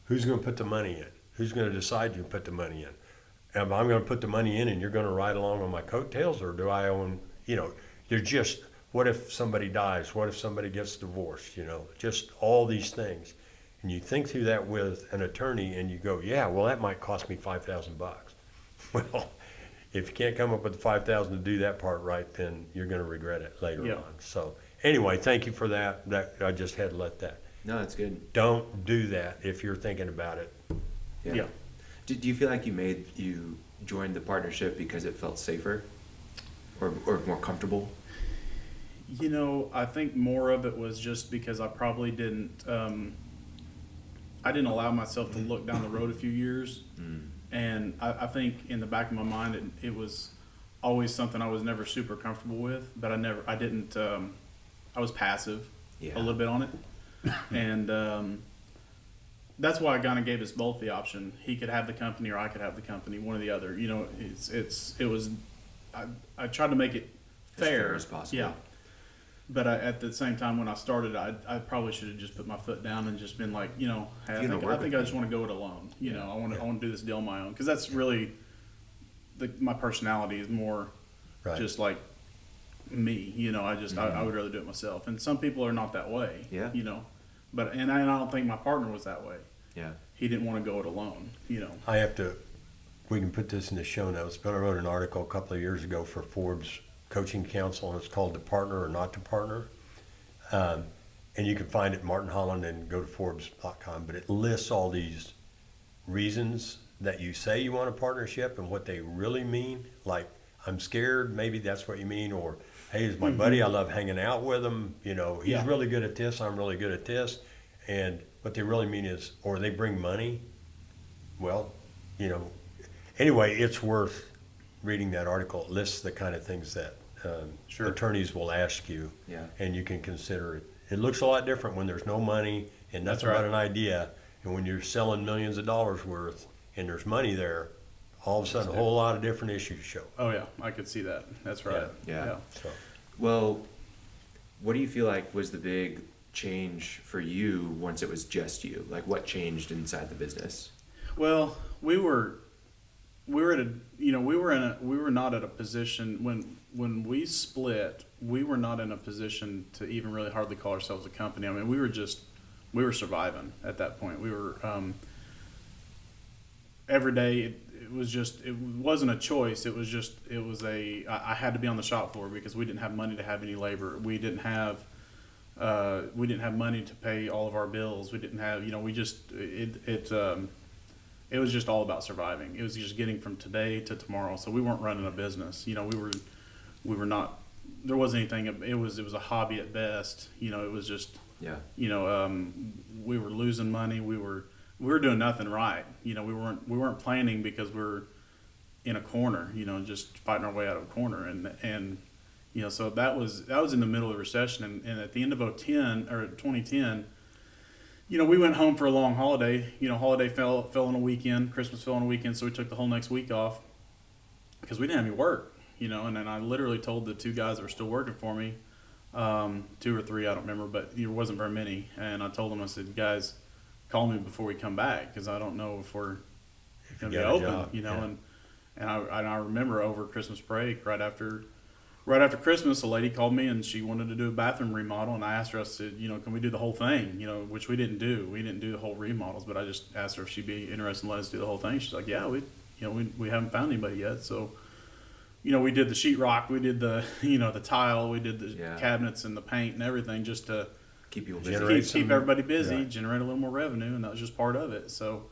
Who's going to put the money in? Who's going to decide you put the money in? Am I going to put the money in and you're going to ride along on my coattails, or do I own, you're just, what if somebody dies? What if somebody gets divorced? Just all these things. And you think through that with an attorney and you go, yeah, well, that might cost me $5,000. Well, if you can't come up with the $5,000 to do that part right, then you're going to regret it later on. So anyway, thank you for that. I just had to let that. No, that's good. Don't do that if you're thinking about it. Yeah. Do you feel like you joined the partnership because it felt safer or more comfortable? I think more of it was just because I probably didn't allow myself to look down the road a few years. And I think in the back of my mind, it was always something I was never super comfortable with, but I was passive a little bit on it. And that's why I kind of gave us both the option. He could have the company or I could have the company, one or the other. I tried to make it fair as possible. Yeah. But at the same time, when I started, I probably should have just put my foot down and just been like, hey, I think I just want to go it alone. I want to do this deal on my own, because that's really my personality is more just like me. I would rather do it myself. And some people are not that way. Yeah. But I don't think my partner was that way. Yeah. He didn't want to go it alone. We can put this in the show notes, but I wrote an article a couple of years ago for Forbes Coaching Council, and it's called To Partner or Not to Partner. And you can find it at Martin Holland and go to Forbes.com, but it lists all these reasons that you say you want a partnership and what they really mean. Like, I'm scared, maybe that's what you mean, or hey, he's my buddy, I love hanging out with him, he's really good at this, I'm really good at this. And what they really mean is, or they bring money. Well, anyway, it's worth reading that article. It lists the kind of things that attorneys will ask you, and you can consider it. It looks a lot different when there's no money and nothing but an idea, and when you're selling millions of dollars worth and there's money there, all of a sudden a whole lot of different issues show. Oh yeah, I could see that. That's right. Yeah. So. Well, what do you feel like was the big change for you once it was just you? Like, what changed inside the business? Well, we were not at a position when we split. We were not in a position to even really hardly call ourselves a company. I mean, we were surviving at that point. We were every day. It wasn't a choice. I had to be on the shop floor because we didn't have money to have any labor. We didn't have money to pay all of our bills. We didn't have, it was just all about surviving. It was just getting from today to tomorrow. So we weren't running a business. We were not, there wasn't anything, it was a hobby at best. It was just, we were losing money. We were doing nothing right. We weren't planning because we're in a corner, just fighting our way out of a corner. And so that was in the middle of the recession. And at the end of 2010, we went home for a long holiday. Holiday fell on a weekend. Christmas fell on a weekend, so we took the whole next week off because we didn't have any work. And then I literally told the two guys that were still working for me, 2 or 3, I don't remember, but there wasn't very many. And I told them, I said, guys, call me before we come back because I don't know if we're going to be open. And I remember over Christmas break, right after Christmas, a lady called me and she wanted to do a bathroom remodel, and I asked her, I said, can we do the whole thing? Which we didn't do. We didn't do the whole remodels, but I just asked her if she'd be interested in letting us do the whole thing. She's like, yeah, we haven't found anybody yet. So, we did the sheetrock, we did the, the tile, we did the cabinets and the paint and everything just to keep people busy. Keep everybody busy, generate a little more revenue, and that was just part of it. So,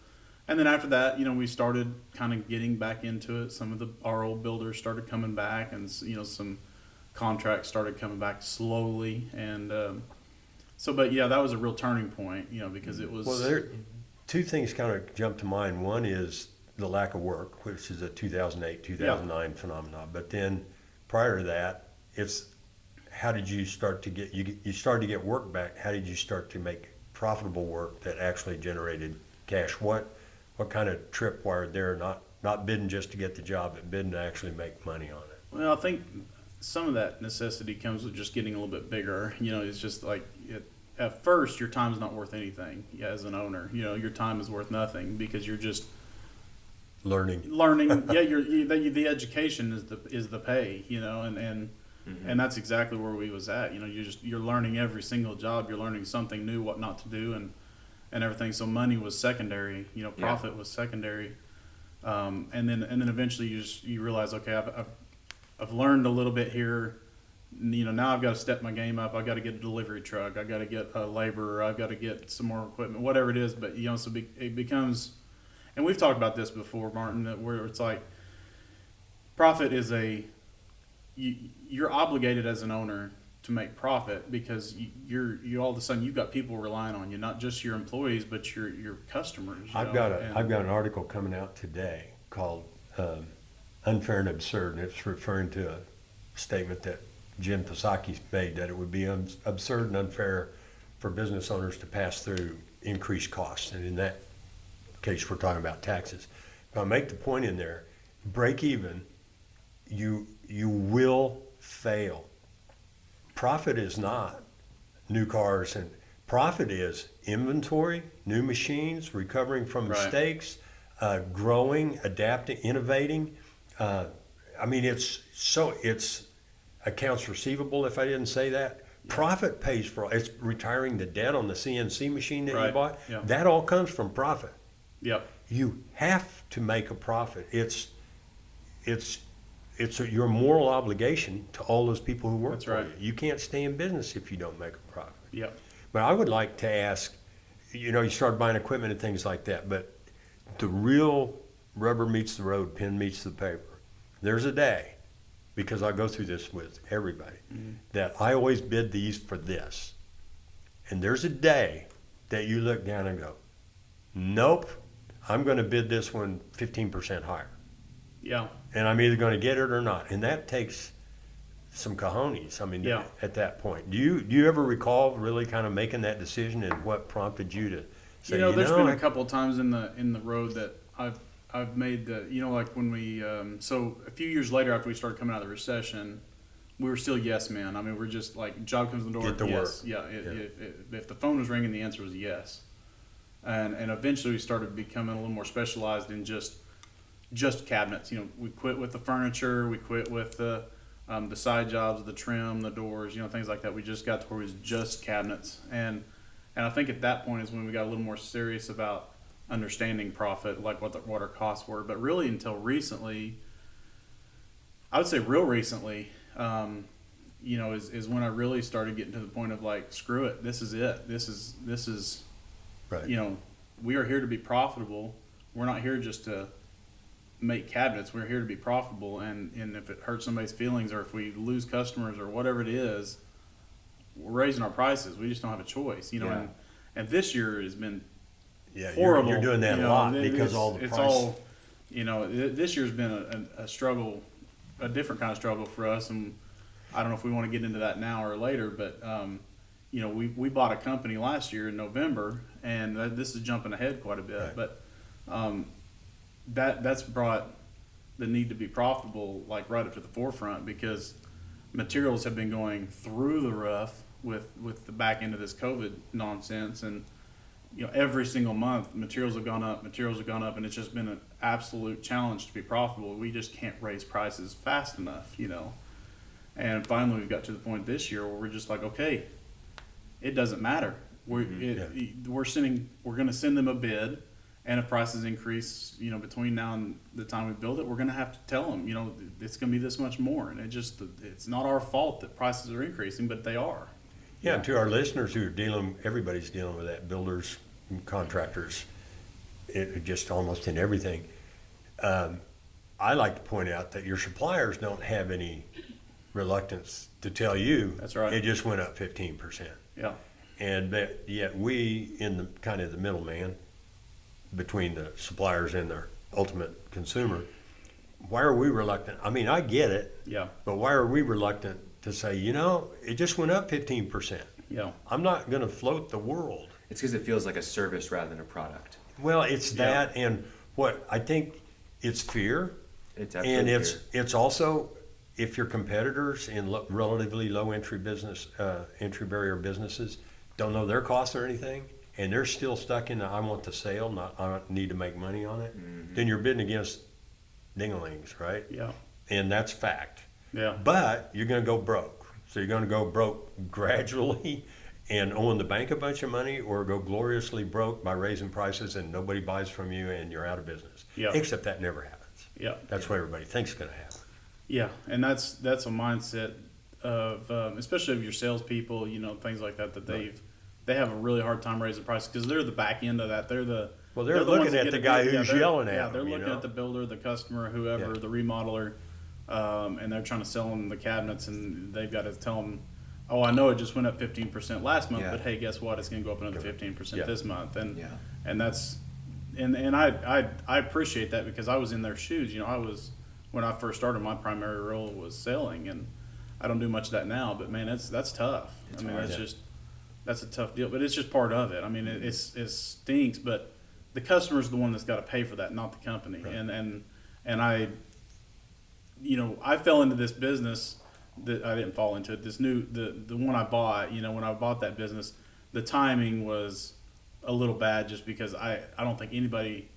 and then after that, we started kind of getting back into it. Some of our old builders started coming back, and some contracts started coming back slowly. And but that was a real turning point, because it was. Well, there 2 things kind of jump to mind. One is the lack of work, which is a 2008, 2009 phenomenon. But then prior to that, it's how did you start to get you started to get work back? How did you start to make profitable work that actually generated cash? What kind of tripwired there? Not bidding just to get the job, but bidding to actually make money on it. Well, I think some of that necessity comes with just getting a little bit bigger. It's just like at first your time's not worth anything. Yeah, as an owner, your time is worth nothing because you're just learning. Yeah, the education is the pay. And that's exactly where we was at. You're learning every single job. You're learning something new, what not to do, and everything. So money was secondary. Profit was secondary. And then eventually you realize, okay, I've learned a little bit here. Now I've got to step my game up. I've got to get a delivery truck. I've got to get a laborer. I've got to get some more equipment, whatever it is. But so it becomes, and we've talked about this before, Martin, where it's like profit is you're obligated as an owner to make profit because you all of a sudden you've got people relying on you, not just your employees but your customers. I've got an article coming out today called Unfair and Absurd, and it's referring to a statement that Jim Psaki made that it would be absurd and unfair for business owners to pass through increased costs, and in that case we're talking about taxes. But I'll make the point in there, break even, you will fail. Profit is not new cars, and profit is inventory, new machines, recovering from mistakes, growing, adapting, innovating. It's accounts receivable, if I didn't say that. Profit pays for it's retiring the debt on the CNC machine that you bought. Yeah. That all comes from profit. Yep. You have to make a profit. It's your moral obligation to all those people who work for you. You can't stay in business if you don't make a profit. Yep. But I would like to ask, you start buying equipment and things like that, but the real rubber meets the road, pen meets the paper. There's a day, because I go through this with everybody, that I always bid these for this. And there's a day that you look down and go, nope, I'm going to bid this one 15% higher. Yeah. And I'm either going to get it or not. And that takes some cojones. At that point. Do you ever recall really kind of making that decision and what prompted you to say, there's been a couple of times in the road that I've made the, like when we, so a few years later after we started coming out of the recession, we were still yes men. We're just like, job comes in the door, get to yes. work. Yeah. If the phone was ringing, the answer was yes. And eventually we started becoming a little more specialized in just cabinets. We quit with the furniture, we quit with the side jobs, the trim, the doors, things like that. We just got to where it was just cabinets. And I think at that point is when we got a little more serious about understanding profit, like what our costs were. But really until recently, I would say real recently, is when I really started getting to the point of like, screw it, this is it. This is right. We are here to be profitable. We're not here just to make cabinets. We're here to be profitable, and if it hurts somebody's feelings or if we lose customers or whatever it is, we're raising our prices. We just don't have a choice, and this year has been horrible. You're doing that a lot because all the price. This year's been a struggle, a different kind of struggle for us, and I don't know if we want to get into that now or later, but we bought a company last year in November, and this is jumping ahead quite a bit, but that's brought the need to be profitable like right up to the forefront, because materials have been going through the roof with the back end of this COVID nonsense, and every single month materials have gone up, and it's just been an absolute challenge to be profitable. We just can't raise prices fast enough, and finally we got to the point this year where we're just like, okay, it doesn't matter. We're going to send them a bid. And if prices increase, between now and the time we build it, we're going to have to tell them, it's going to be this much more. And it's not our fault that prices are increasing, but they are. Yeah, and to our listeners who are everybody's dealing with that, builders, contractors, it just almost in everything. I like to point out that your suppliers don't have any reluctance to tell you. That's right. It just went up 15%. Yeah. And yet we, in the kind of the middleman, between the suppliers and their ultimate consumer, why are we reluctant? I get it. Yeah. But why are we reluctant to say, it just went up 15%? Yeah. I'm not going to float the world. It's because it feels like a service rather than a product. Well, it's that, and what I think it's fear. It's absolutely fear. It's also if your competitors in relatively low entry barrier businesses don't know their costs or anything, and they're still stuck in the I want the sale, not I need to make money on it, then you're bidding against dinglings, right? Yeah. And that's fact. Yeah. But you're going to go broke. So you're going to go broke gradually and owe the bank a bunch of money, or go gloriously broke by raising prices and nobody buys from you and you're out of business. Yeah. Except that never happens. Yeah. That's what everybody thinks is going to happen. Yeah, and that's a mindset of especially of your salespeople, things like that they have a really hard time raising prices because they're the back end of that. They're looking at the guy who's yelling at them. Yeah, they're looking at the builder, the customer, whoever, the remodeler, and they're trying to sell them the cabinets, and they've got to tell them, oh, I know it just went up 15% last month, but hey, guess what? It's going to go up another 15% this month, and that's and I appreciate that because I was in their shoes. When I first started, my primary role was selling, and I don't do much of that now. But man, that's tough. That's a tough deal. But it's just part of it. I mean, it stinks, but the customer's the one that's got to pay for that, not the company. Right. And I fell into this business that I didn't fall into it. The one I bought. When I bought that business, the timing was a little bad just because I don't think anybody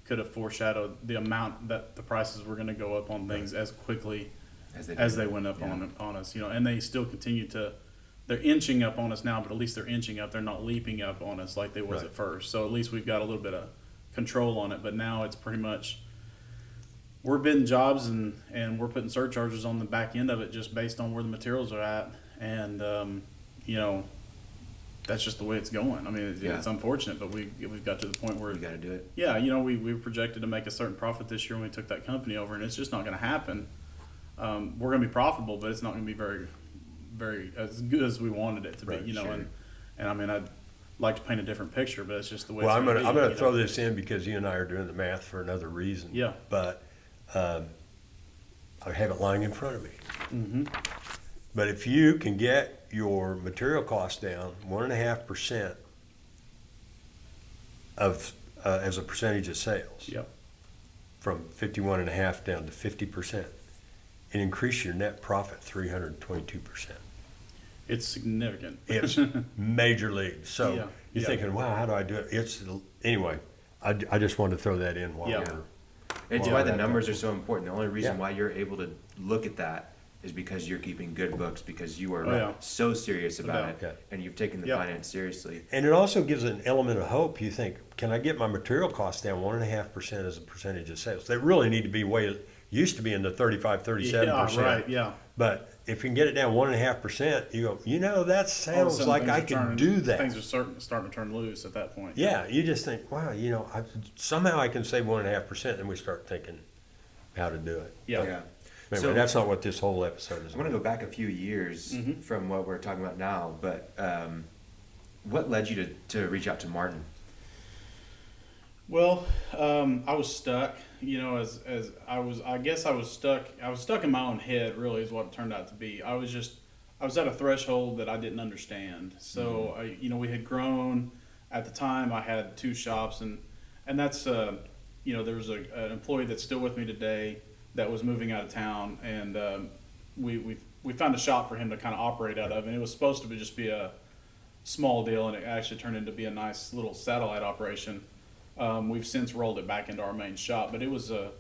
could have foreshadowed the amount that the prices were going to go up on things as quickly as they went up on us, and they still continue to, they're inching up on us now, but at least they're inching up. They're not leaping up on us like they was at first. So at least we've got a little bit of control on it, but now it's pretty much, we're bidding jobs and we're putting surcharges on the back end of it just based on where the materials are at. And, that's just the way it's going. I mean, it's unfortunate, but we've got to the point where you got to do it. Yeah, we were projected to make a certain profit this year when we took that company over, and it's just not going to happen. We're going to be profitable, but it's not going to be very, very as good as we wanted it to be. And I mean, I'd like to paint a different picture, but it's just the way. Well, I'm going to throw this in because you and I are doing the math for another reason. Yeah. But I have it lying in front of me. Mm-hmm. But if you can get your material costs down 1.5% as a percentage of sales, from 51.5 down to 50%, and increase your net profit 322%. It's significant. It's major league. So you're thinking, wow, how do I do it? Anyway. I just wanted to throw that in while we're. It's why the numbers are so important. The only reason why you're able to look at that is because you're keeping good books, because you are so serious about it, and you've taken the finance seriously. And it also gives an element of hope. You think, can I get my material costs down 1.5% as a percentage of sales? They really need to be used to be in the 35, 37%. Yeah, right, yeah. But if you can get it down 1.5%, you go, that sounds like I can do that. Things are starting to turn loose at that point. Yeah, you just think, wow, somehow I can save 1.5%, and we start thinking how to do it. Yeah. Anyway, so that's not what this whole episode is I'm going to go back a few years from what we're talking about now, but what led you to reach out to Martin? Well, I was stuck, as I was stuck in my own head, really, is what it turned out to be. I was at a threshold that I didn't understand. So, we had grown. At the time, I had 2 shops, and that's, there was an employee that's still with me today that was moving out of town, and we found a shop for him to kind of operate out of, and it was supposed to just be a small deal, and it actually turned into be a nice little satellite operation. We've since rolled it back into our main shop, but it was a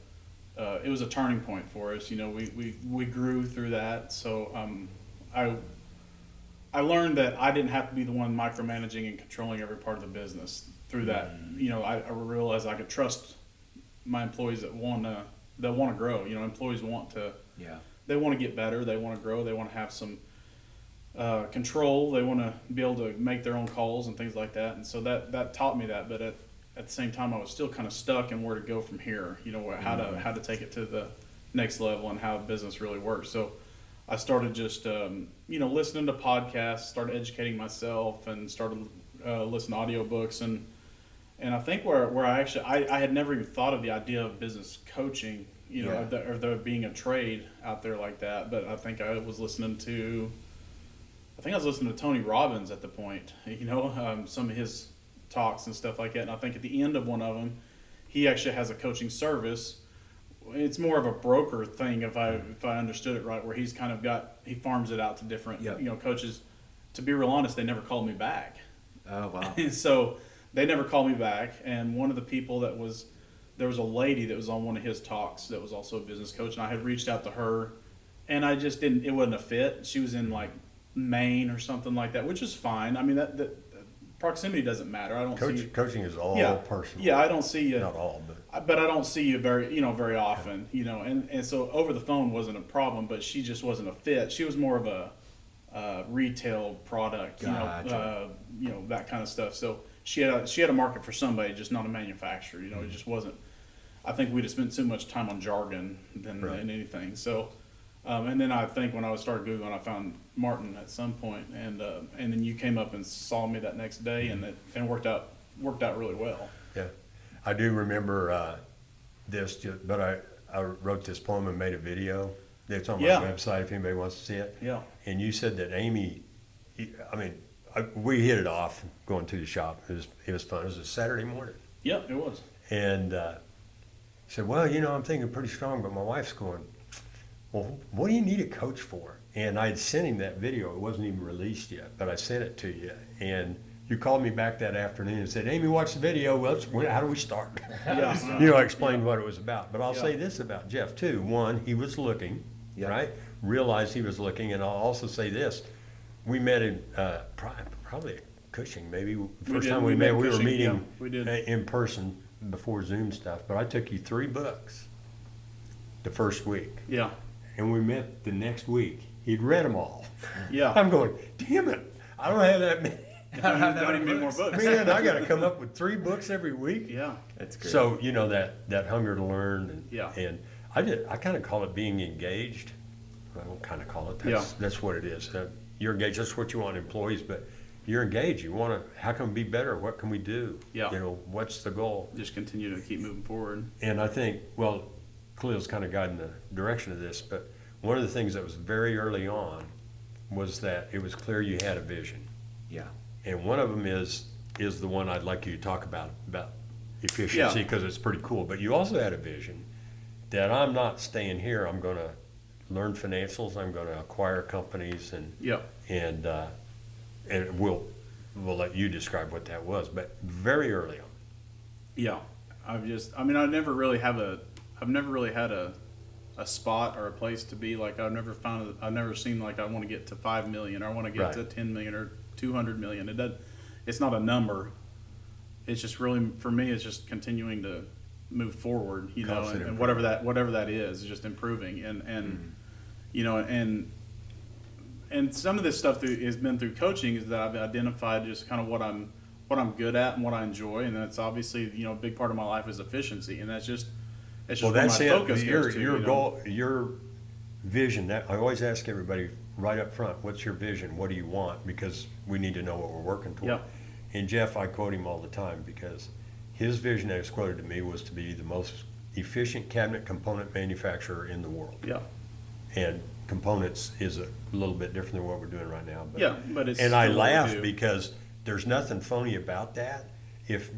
turning point for us. We grew through that, so I learned that I didn't have to be the one micromanaging and controlling every part of the business. Through that, I realized I could trust my employees that want to grow. Employees want to. Yeah. They want to get better. They want to grow. They want to have some control. They want to be able to make their own calls and things like that. And so that taught me that. But at the same time, I was still kind of stuck in where to go from here. How to take it to the next level and how business really works. So I started just listening to podcasts, started educating myself, and started listening to audiobooks. And I think where I actually I had never even thought of the idea of business coaching, or there being a trade out there like that. But I think I was listening to Tony Robbins at the point, some of his talks and stuff like that. And I think at the end of one of them, he actually has a coaching service it's more of a broker thing if I understood it right, where he's kind of he farms it out to different coaches. To be real honest, they never called me back. Oh wow! And so they never called me back. And one of the people there was a lady that was on one of his talks that was also a business coach, and I had reached out to her, and I just didn't. It wasn't a fit. She was in like Maine or something like that, which is fine. I mean that proximity doesn't matter. I don't see coaching is all personal. Yeah, I don't see you. Not all, but I don't see you very often. And so over the phone wasn't a problem, but she just wasn't a fit. She was more of a retail product, Gotcha. That kind of stuff. So she had a market for somebody, just not a manufacturer. It just wasn't. I think we'd have spent too much time on jargon than anything. So, and then I think when I started Googling, I found Martin at some point, and then you came up and saw me that next day, and it worked out really well. Yeah, I do remember this, but I wrote this poem and made a video. It's on my website if anybody wants to see it. Yeah. And you said that Amy, we hit it off going to the shop. It was fun. It was a Saturday morning. Yeah, it was. And he said, well, I'm thinking pretty strong, but my wife's going, well, what do you need a coach for? And I had sent him that video. It wasn't even released yet, but I sent it to you. And you called me back that afternoon and said, Amy, watch the video. Well, how do we start? Yeah. I explained what it was about. But I'll say this about Jeff, too. One, he was looking, right? Realized he was looking. And I'll also say this. We met in probably at Cushing, maybe. First time we met, we were meeting in person before Zoom stuff. But I took you 3 books the first week. Yeah. And we met the next week. He'd read them all. Yeah. I'm going, damn it. I don't have that many. I don't have that many more books. Man, I got to come up with 3 books every week. Yeah. That's great. So, that hunger to learn. And I kind of call it being engaged. I don't kind of call it. That's what it is. You're engaged. That's what you want in employees, but you're engaged. You want to, how can we be better? What can we do? Yeah. What's the goal? Just continue to keep moving forward. And I think, Khalil's kind of guiding the direction of this, but one of the things that was very early on was that it was clear you had a vision. Yeah. And one of them is the one I'd like you to talk about efficiency, because it's pretty cool. But you also had a vision that I'm not staying here. I'm going to learn financials. I'm going to acquire companies, and we'll let you describe what that was. But very early on. Yeah, I've never really had a spot or a place to be. Like I've never seen like I want to get to 5 million or I want to get to 10 million or 200 million. It's not a number. It's just really, for me, it's just continuing to move forward, and whatever that is just improving and some of this stuff has been through coaching, is that I've identified just kind of what I'm good at and what I enjoy, and that's obviously a big part of my life is efficiency, and that's just where my focus goes to. Your goal, your vision. That I always ask everybody right up front, what's your vision? What do you want? Because we need to know what we're working toward. Yep. And Jeff, I quote him all the time because his vision that is quoted to me was to be the most efficient cabinet component manufacturer in the world. Yeah. And components is a little bit different than what we're doing right now. But it's. And I laugh because there's nothing phony about that. If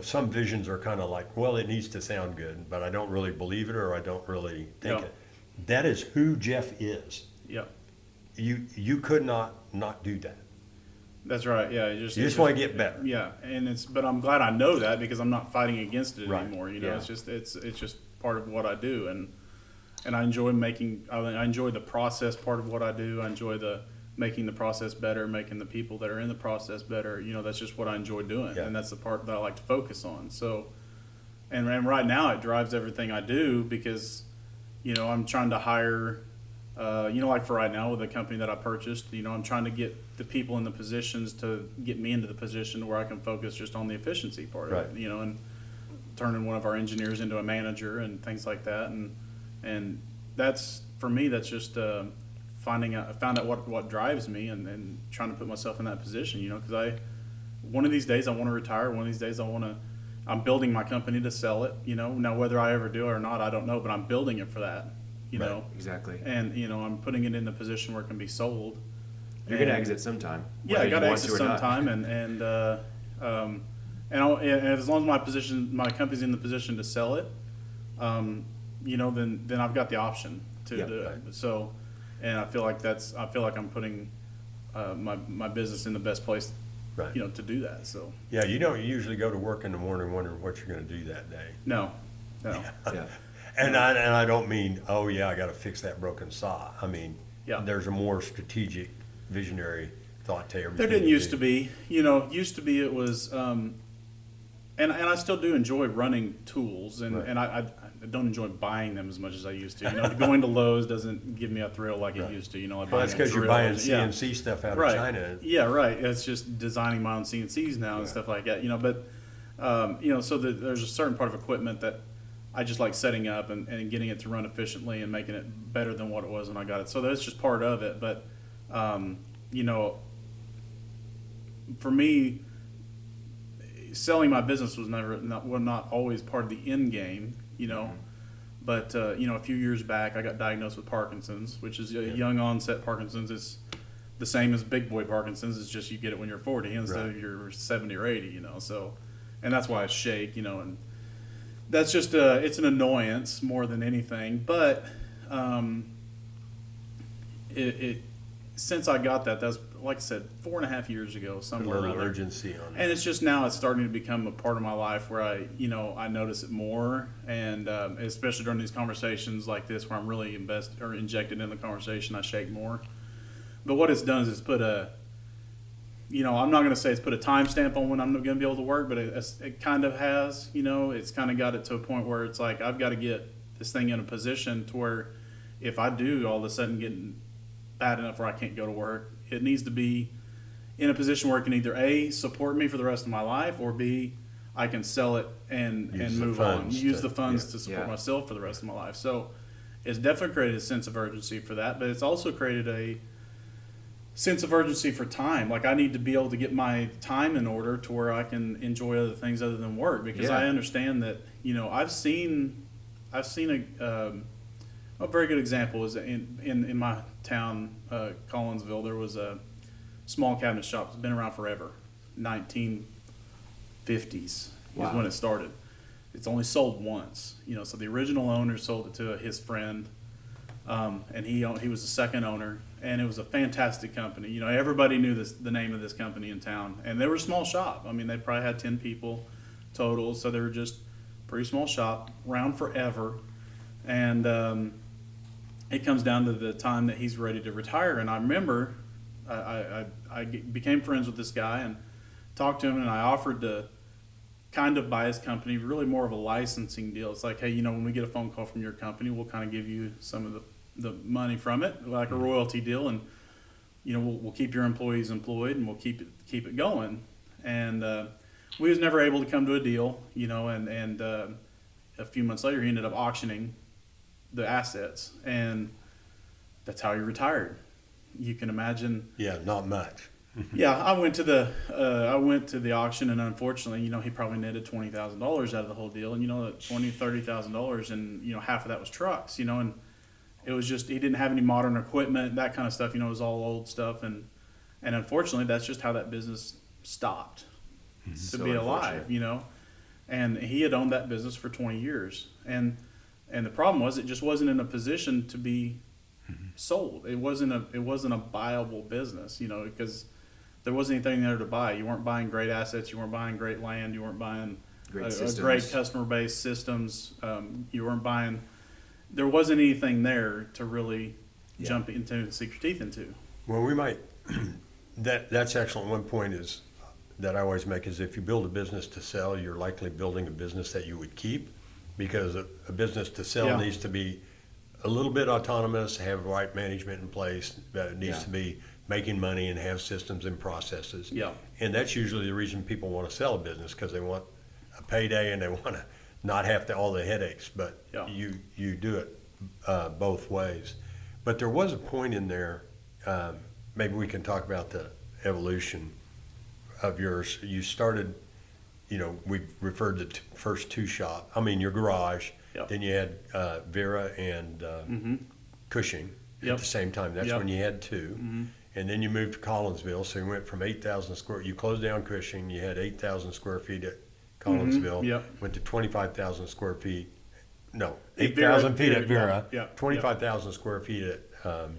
some visions are kind of like, well, it needs to sound good, but I don't really believe it or I don't really think it. That is who Jeff is. Yeah. You could not do that. That's right. Yeah. You just want to get better. Yeah, but I'm glad I know that because I'm not fighting against it anymore. Yeah. It's just part of what I do, and I enjoy I enjoy the process part of what I do. I enjoy making the process better, making the people that are in the process better. That's just what I enjoy doing, and that's the part that I like to focus on. So, and right now it drives everything I do because, I'm trying to hire. Like for right now with the company that I purchased, I'm trying to get the people in the positions to get me into the position where I can focus just on the efficiency part of it, and turning one of our engineers into a manager and things like that. And that's, for me, that's just I found out what drives me and trying to put myself in that position, because one of these days I want to retire. One of these days I'm building my company to sell it, now whether I ever do it or not, I don't know, but I'm building it for that. Exactly. And I'm putting it in the position where it can be sold. You're gonna exit sometime. Yeah, I got to exit sometime, and as long as my company's in the position to sell it, then I've got the option to Yep. do it. So, and I feel like I'm putting my business in the best place, Right. to do that. So Yeah, you don't usually go to work in the morning wondering what you're going to do that day. no. Yeah. And I don't mean, oh yeah, I got to fix that broken saw. I mean, Yeah. there's a more strategic, visionary thought to everything. There didn't you used do. to be. Used to be it was, and I still do enjoy running tools, and, Right. and I don't enjoy buying them as much as I used to. Going to Lowe's doesn't give me a thrill like it Right. used to. Like Well, buying that's a because you're drill. buying Yeah. CNC stuff out of Right. China. Yeah, right. It's just designing my own CNCs now and Yeah. stuff like that. But so there's a certain part of equipment that I just like setting up and getting it to run efficiently and making it better than what it was when I got it. So that's just part of it. But for me, selling my business was not always part of the end game. But a few years back, I got diagnosed with Parkinson's, which is a young onset Parkinson's. It's the same as big boy Parkinson's. It's just you get it when you're 40 instead of you're 70 or 80. So, and that's why I shake. And that's just it's an annoyance more than anything. But since I got that's like I said 4.5 years ago, A somewhere little around there. urgency on it. And it's just now it's starting to become a part of my life where I notice it more, and especially during these conversations like this where I'm really injected in the conversation, I shake more. But what it's done is it's put I'm not going to say it's put a timestamp on when I'm going to be able to work, but it kind of has. It's kind of got it to a point where it's like I've got to get this thing in a position to where if I do all of a sudden get bad enough where I can't go to work, it needs to be in a position where it can either A, support me for the rest of my life, or B, I can sell it and move on. Use the funds to support myself for the rest of my life. So it's definitely created a sense of urgency for that, but it's also created a sense of urgency for time. Like I need to be able to get my time in order to where I can enjoy other things other than work, because I understand that, I've seen a very good example is in my town, Collinsville. There was a small cabinet shop that's been around forever, 1950s is when it started. It's only sold once, so the original owner sold it to his friend, and he was the second owner, and it was a fantastic company. Everybody knew the name of this company in town, and they were a small shop. I mean, they probably had 10 people total, so they were just a pretty small shop, around forever, and it comes down to the time that he's ready to retire. And I remember I became friends with this guy and talked to him, and I offered to kind of buy his company, really more of a licensing deal. It's like, hey, when we get a phone call from your company, we'll kind of give you some of the money from it, like a royalty deal, and we'll keep your employees employed, and we'll keep it going. And we was never able to come to a deal, and a few months later he ended up auctioning the assets, and that's how he retired. You can imagine. Yeah, not much. Yeah, I went to the auction, and unfortunately, he probably netted $20,000 out of the whole deal, and $30,000, and half of that was trucks, and it was just he didn't have any modern equipment, that kind of stuff. It was all old stuff, and unfortunately, that's just how that business stopped to be alive, And he had owned that business for 20 years, and the problem was it just wasn't in a position to be sold. It wasn't a buyable business, because there wasn't anything there to buy. You weren't buying great assets. You weren't buying great land. You weren't buying a great customer base systems. You weren't buying. There wasn't anything there to really jump into and sink your teeth into. Well, we might. That's excellent. One point is that I always make is if you build a business to sell, you're likely building a business that you would keep, because a business to sell needs to be a little bit autonomous, have right management in place, that it needs to be making money and have systems and processes. Yeah. And that's usually the reason people want to sell a business, because they want a payday and they want to not have all the headaches. But you do it both ways. But there was a point in there, maybe we can talk about the evolution of yours. You started, we referred to the first your garage. Yep. Then you had Vera and Cushing at the same time. That's when you had two. Mm-hmm. And then you moved to Collinsville, so you went from 8,000 square. You closed down Cushing. You had 8,000 square feet at Collinsville. Yep. Went to 25,000 square feet no, 8,000 feet at Vera, Yeah. 25,000 square feet at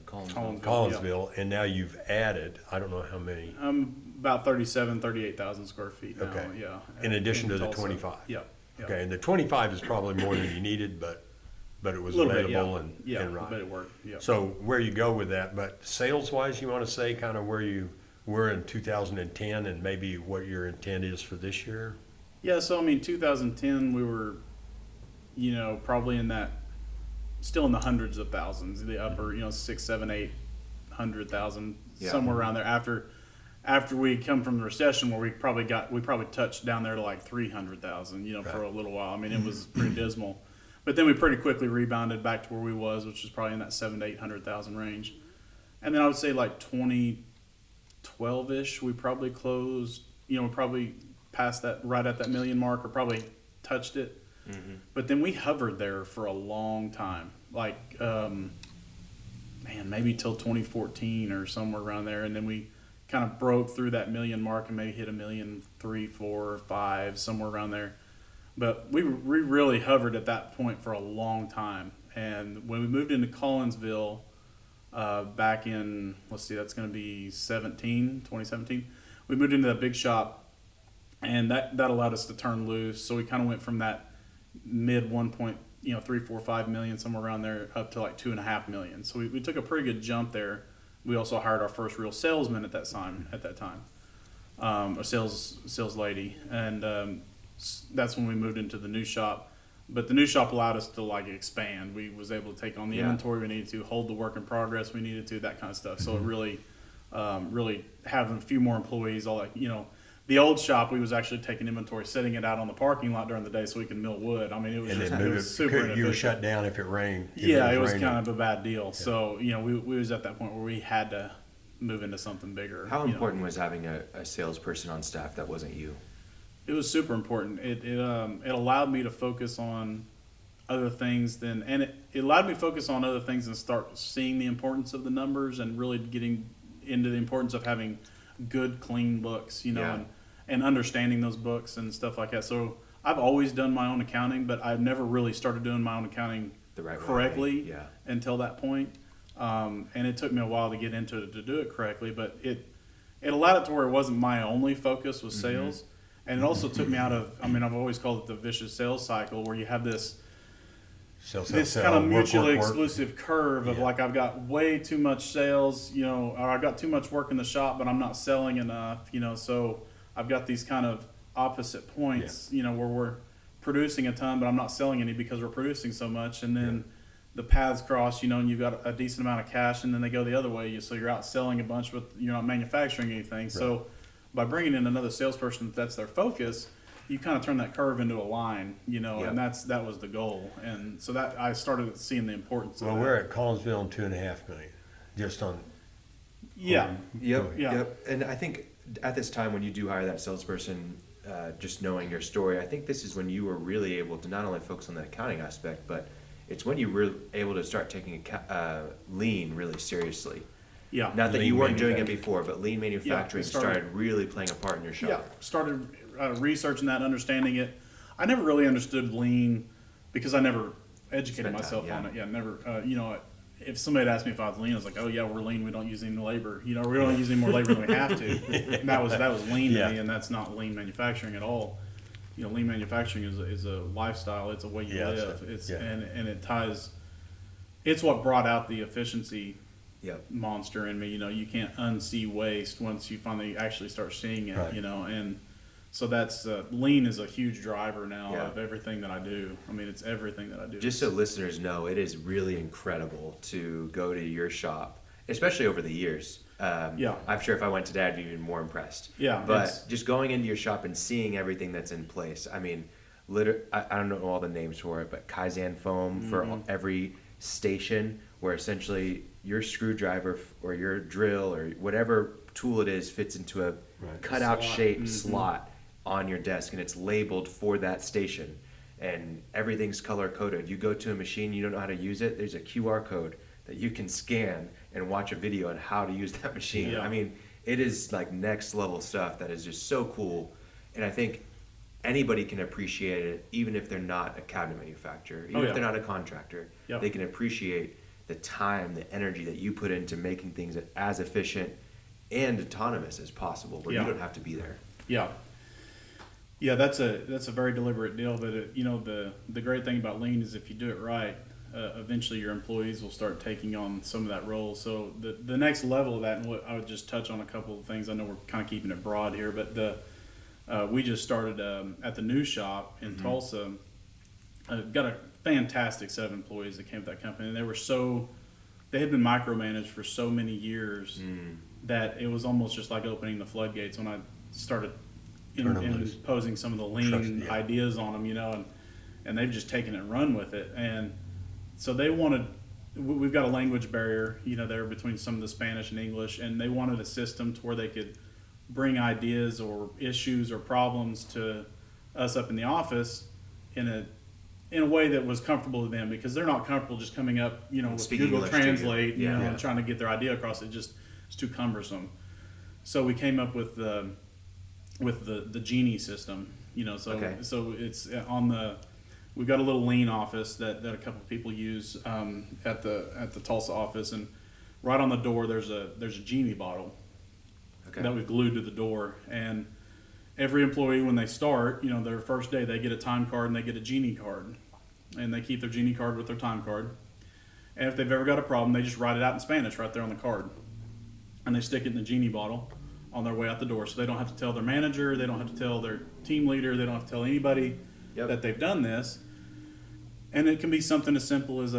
Collinsville, and now you've added, I don't know how many. About 38,000 square feet now. Okay. Yeah. In addition to the Tulsa. 25. Yeah. Okay, and the 25 is probably more than you needed, but it was A little bit, available yeah. and right. But it worked. Yeah. So where you go with that, but sales-wise, you want to say kind of where you were in 2010 and maybe what your intent is for this year? Yeah, so I mean, 2010, we were, probably in that, still in the hundreds of thousands, the upper, 6, 7, 800,000, somewhere around there. After we come from the recession, where we probably touched down there to like 300,000, for a little while. I mean, it was pretty dismal, but then we pretty quickly rebounded back to where we was, which is probably in that 700,000 to 800,000 range. And then I would say like 2012-ish, we probably closed, we probably passed that, right at that million mark, or probably touched it. Mm-hmm. But then we hovered there for a long time, like, maybe till 2014 or somewhere around there. And then we kind of broke through that million mark and maybe hit 1,000,003, 4, 5, somewhere around there. But we really hovered at that point for a long time. And when we moved into Collinsville, back in, that's going to be 2017, we moved into that big shop, and that allowed us to turn loose. So we kind of went from that mid 3, 4, 5 million, somewhere around there, up to like 2.5 million. So we took a pretty good jump there. We also hired our first real salesman at that time, a sales lady, and that's when we moved into the new shop. But the new shop allowed us to like expand. We was able to take on the inventory we needed to, hold the work in progress we needed to, that kind of stuff. So it really having a few more employees, all that, The old shop, we was actually taking inventory, setting it out on the parking lot during the day so we could mill wood. I mean, it was super inefficient. You were shut down if it rained. It was kind of a bad deal. Yeah. So, we was at that point where we had to move into something bigger. How important was having a salesperson on staff that wasn't you? It was super important. It allowed me to focus on other things it allowed me to focus on other things and start seeing the importance of the numbers and really getting into the importance of having good, clean books, and understanding those books and stuff like that. So I've always done my own accounting, but I've never really started doing my own accounting the right correctly way. Until that point. And it took me a while to get into it to do it correctly, but it allowed it to where it wasn't my only focus was sales. And it also took me out of, I've always called it the vicious sales cycle, where you have this kind of mutually exclusive curve of like, I've got way too much sales, or I've got too much work in the shop, but I'm not selling enough, so I've got these kind of opposite points, where we're producing a ton, but I'm not selling any because we're producing so much. And then the paths cross, and you've got a decent amount of cash, and then they go the other way. So you're out selling a bunch, but you're not manufacturing anything. Right. So by bringing in another salesperson, that's their focus, you kind of turn that curve into a line, and that was the goal. And so that I started seeing the importance of that. Well, we're at Collinsville and 2.5 million, just on. Yep. And I think at this time when you do hire that salesperson, just knowing your story, I think this is when you were really able to not only focus on the accounting aspect, but it's when you were able to start taking lean really seriously. Yeah. Not that you weren't doing it before, but lean manufacturing started really playing a part in your shop. Yeah, started researching that, understanding it. I never really understood lean because I never educated myself on it. Yeah, never. If somebody had asked me if I was lean, I was like, oh yeah, we're lean. We don't use any labor. We don't use any more labor than we have to. And that was lean to me, and that's not lean manufacturing at all. Lean manufacturing is a lifestyle. It's a way you live. And it ties. It's what brought out the efficiency monster in me. You can't unsee waste once you finally actually start seeing it. Right. And so that's lean is a huge driver now of everything that I do. It's everything that I do. Just so listeners know, it is really incredible to go to your shop, especially over the years. I'm sure if I went today, I'd be even more impressed. Yeah, but just going into your shop and seeing everything that's in place. I don't know all the names for it, but Kaizen foam for every station, where essentially your screwdriver or your drill or whatever tool it is fits into a cutout shaped slot on your desk, and it's labeled for that station, and everything's color coded. You go to a machine, you don't know how to use it, there's a QR code that you can scan and watch a video on how to use that machine. It is like next level stuff that is just so cool. And I think anybody can appreciate it, even if they're not a cabinet manufacturer, even if they're not a contractor. Yep. They can appreciate the time, the energy that you put into making things as efficient and autonomous as possible, where you don't have to be there. Yeah, that's a very deliberate deal. But the great thing about lean is if you do it right, eventually your employees will start taking on some of that role. So the next level of that, and what I would just touch on a couple of things. I know we're kind of keeping it broad here, but we just started at the new shop in Tulsa. Got a fantastic set of employees that came with that company, and they had been micromanaged for so many years that it was almost just like opening the floodgates when I started imposing some of the lean ideas on them, and they've just taken it and run with it. And so we've got a language barrier, there between some of the Spanish and English, and they wanted a system to where they could bring ideas or issues or problems to us up in the office in a way that was comfortable to them, because they're not comfortable just coming up, with Google English Translate, and trying to get their idea across. It's too cumbersome. So we came up with the Genie system, so it's we've got a little lean office that a couple of people use at the Tulsa office, and right on the door there's a Genie bottle that we've glued to the door. And every employee, when they start, their first day, they get a time card and they get a Genie card, and they keep their Genie card with their time card. And if they've ever got a problem, they just write it out in Spanish right there on the card, and they stick it in the Genie bottle on their way out the door. So they don't have to tell their manager, they don't have to tell their team leader, they don't have to tell anybody that they've done this. And it can be something as simple as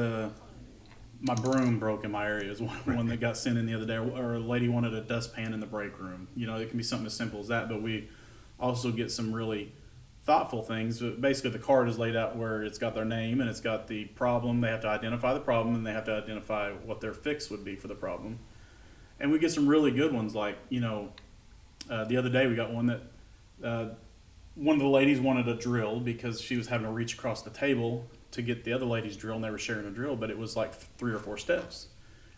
my broom broke in my area is one that got sent in the other day, or a lady wanted a dustpan in the break room. It can be something as simple as that. But we also get some really thoughtful things. Basically, the card is laid out where it's got their name and it's got the problem. They have to identify the problem, and they have to identify what their fix would be for the problem. And we get some really good ones, like, the other day we got one that one of the ladies wanted a drill because she was having to reach across the table to get the other lady's drill, and they were sharing a drill, but it was like 3 or 4 steps.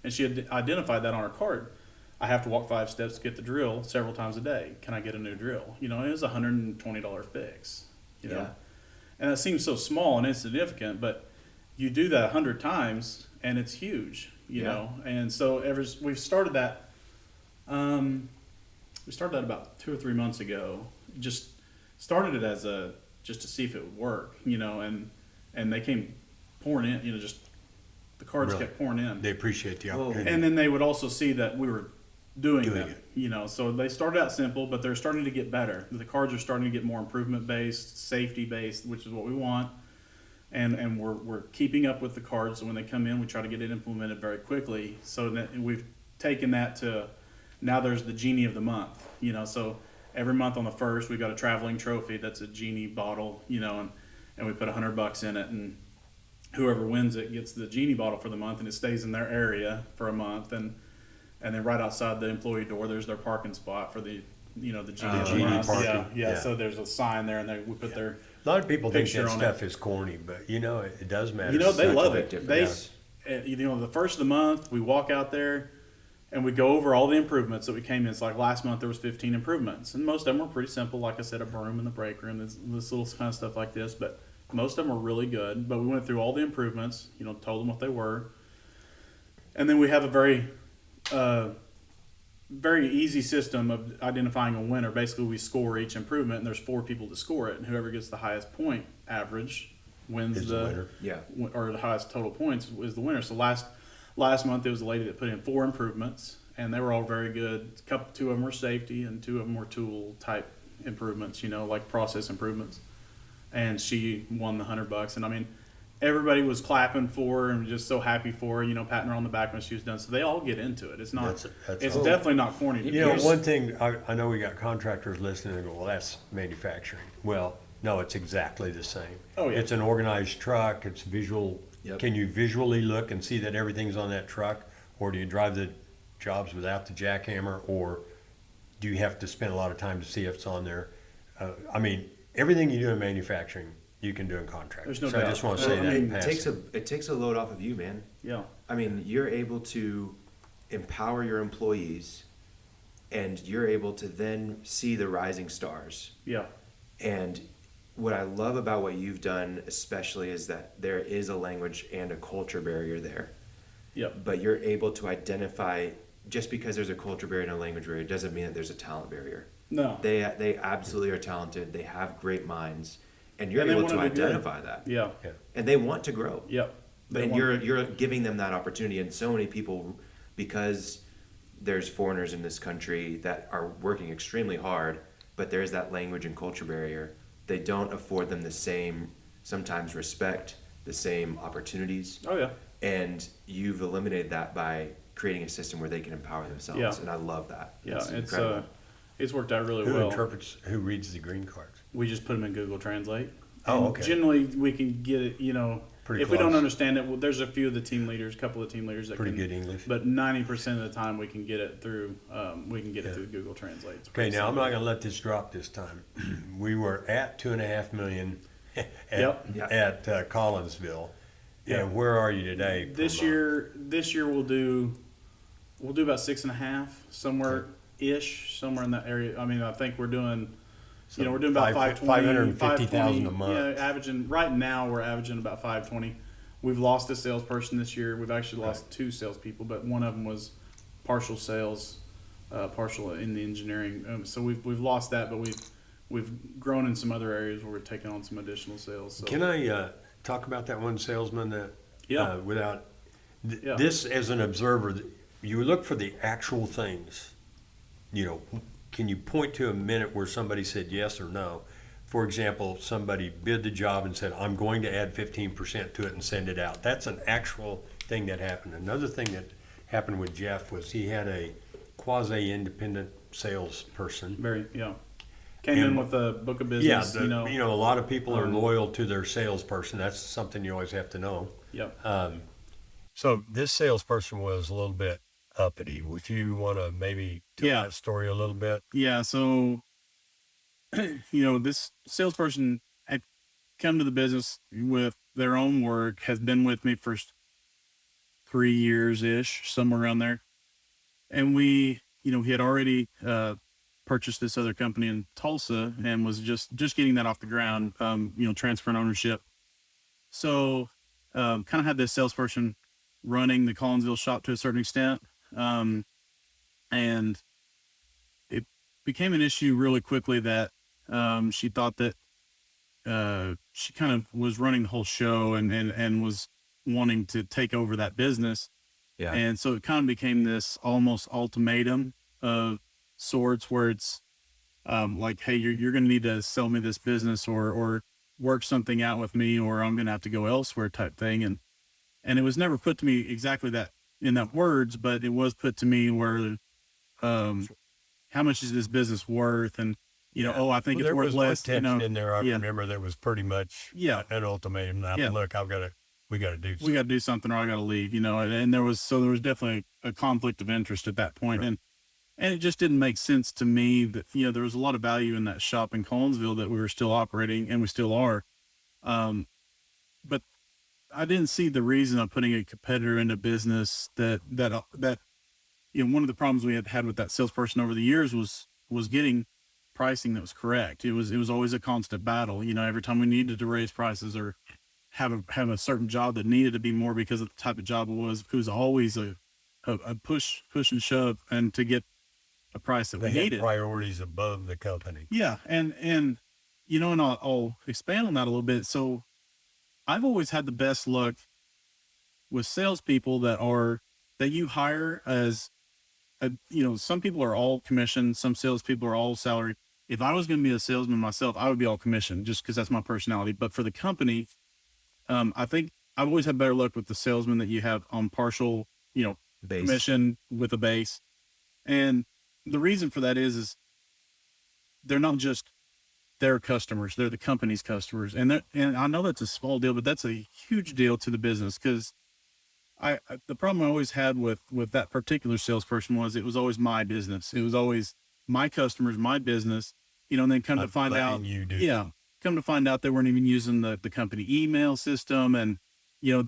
And she had identified that on her card. I have to walk 5 steps to get the drill several times a day. Can I get a new drill? And it was a $120 fix. And that seems so small and insignificant, but you do that 100 times and it's huge, you know. And so we've started that. We started that about 2 or 3 months ago. Just started it as just to see if it would work, and they came pouring in, just the cards kept pouring in. They appreciate the opportunity. And then they would also see that we were doing it. So they started out simple, but they're starting to get better. The cards are starting to get more improvement based, safety based, which is what we want. And we're keeping up with the cards. So when they come in, we try to get it implemented very quickly. So that we've taken that to, now there's the Genie of the month, so every month on the 1st, we've got a traveling trophy that's a Genie bottle, and we put $100 in it, and whoever wins it gets the Genie bottle for the month, and it stays in their area for a month. And then right outside the employee door, there's their parking spot for the Genie parking. Yeah. So there's a sign there, and we put their a lot of people think that stuff it. Is corny, but it does matter. They love it. The first of the month, we walk out there and we go over all the improvements that we came in. It's like last month there was 15 improvements, and most of them were pretty simple. Like I said, a broom in the break room, this little kind of stuff like this, but most of them were really good. But we went through all the improvements, told them what they were. And then we have a very, very easy system of identifying a winner. Basically, we score each improvement, and there's 4 people to score it, and whoever gets the highest point average wins the winner. Or the highest total points is the winner. So last month, there was a lady that put in 4 improvements, and they were all very good. 2 of them were safety, and 2 of them were tool type improvements, like process improvements. And she won the $100. And everybody was clapping for her and just so happy for her, patting her on the back when she was done. So they all get into it. It's not. It's definitely not corny. One thing I know we got contractors listening and go, well, that's manufacturing. Well, no, it's exactly the same. Oh yeah. It's an organized truck. It's visual. Yep. Can you visually look and see that everything's on that truck, or do you drive the jobs without the jackhammer, or do you have to spend a lot of time to see if it's on there? Everything you do in manufacturing, you can do in contracting. There's no doubt. I just want to say that. It takes a load off of you, man. Yeah. You're able to empower your employees, and you're able to then see the rising stars. Yeah. And what I love about what you've done, especially, is that there is a language and a culture barrier there. Yep. But you're able to identify, just because there's a culture barrier and a language barrier doesn't mean that there's a talent barrier. No. They absolutely are talented. They have great minds, and you're And they able to wanna do good. identify that. Yeah. And they want to grow. Yep. And you're giving them that opportunity. And so many people, because there's foreigners in this country that are working extremely hard, but there's that language and culture barrier. They don't afford them the same, sometimes respect, the same opportunities. Oh yeah. And you've eliminated that by creating a system where they can empower themselves. Yeah. And I love that. Yeah, It's it's incredible. it's worked out really Who well. interprets, who reads the green cards? We just put them in Google Translate. Oh, And okay. Generally, we can get it. Pretty if we don't close. understand it, well, there's a few of the team leaders, a couple of team leaders that Pretty can, good English. But 90% of the time, we can get it through. It through Google Translate. It's Okay, pretty now I'm simple. not gonna let this drop this time. We were at 2.5 million at, Yep. at Collinsville. Yep. And where are you today? This year we'll do about 6.5, somewhere in that area. I mean, I think we're doing, we're doing about 520, 550,000 a month. Yeah, averaging right now we're averaging about 520. We've lost a salesperson this year. We've actually lost 2 salespeople, but one of them was partial sales, partial in the engineering. So we've lost that, but we've grown in some other areas where we've taken on some additional sales. So. Can I talk about that one salesman that, Yeah. without, Yeah. this as an observer, you look for the actual things. Can you point to a minute where somebody said yes or no? For example, somebody bid the job and said, I'm going to add 15% to it and send it out. That's an actual thing that happened. Another thing that happened with Jeff was he had a quasi-independent salesperson. Came in with a book of business. A lot of people are loyal to their salesperson. That's something you always have to know. Yep. So this salesperson was a little bit uppity. Would you want to maybe tell that story a little bit? Yeah. So, this salesperson had come to the business with their own work, has been with me for 3 years ish, somewhere around there. And he had already purchased this other company in Tulsa and was just getting that off the ground, transferring ownership. So, kind of had this salesperson running the Collinsville shop to a certain extent. And it became an issue really quickly that she thought that she kind of was running the whole show and was wanting to take over that business. Yeah. And so it kind of became this almost ultimatum of sorts where it's like, hey, you're going to need to sell me this business or work something out with me, or I'm going to have to go elsewhere type thing. And it was never put to me exactly that in that words, but it was put to me where, how much is this business worth? And, I think it's worth less. There was tension in there. I remember that was pretty much an ultimatum. Look, we got to do something. We got to do something or I got to leave, and there was definitely a conflict of interest at that point. Right. And it just didn't make sense to me that, there was a lot of value in that shop in Collinsville that we were still operating and we still are. But I didn't see the reason of putting a competitor into business that one of the problems we had with that salesperson over the years was getting pricing that was correct. It was always a constant battle. Every time we needed to raise prices or have a certain job that needed to be more because of the type of job it was always a push and shove and to get a price that we needed. Priorities above the company. Yeah. And I'll expand on that a little bit. So I've always had the best luck with salespeople that you hire as some people are all commission, some salespeople are all salary. If I was going to be a salesman myself, I would be all commission just because that's my personality. But for the company, I think I've always had better luck with the salesman that you have on partial, Base. commission with a base. And the reason for that is they're not just their customers, they're the company's customers. And I know that's a small deal, but that's a huge deal to the business because the problem I always had with that particular salesperson was it was always my business. It was always my customers, my business, and then come to find out, come to find out they weren't even using the company email system. And,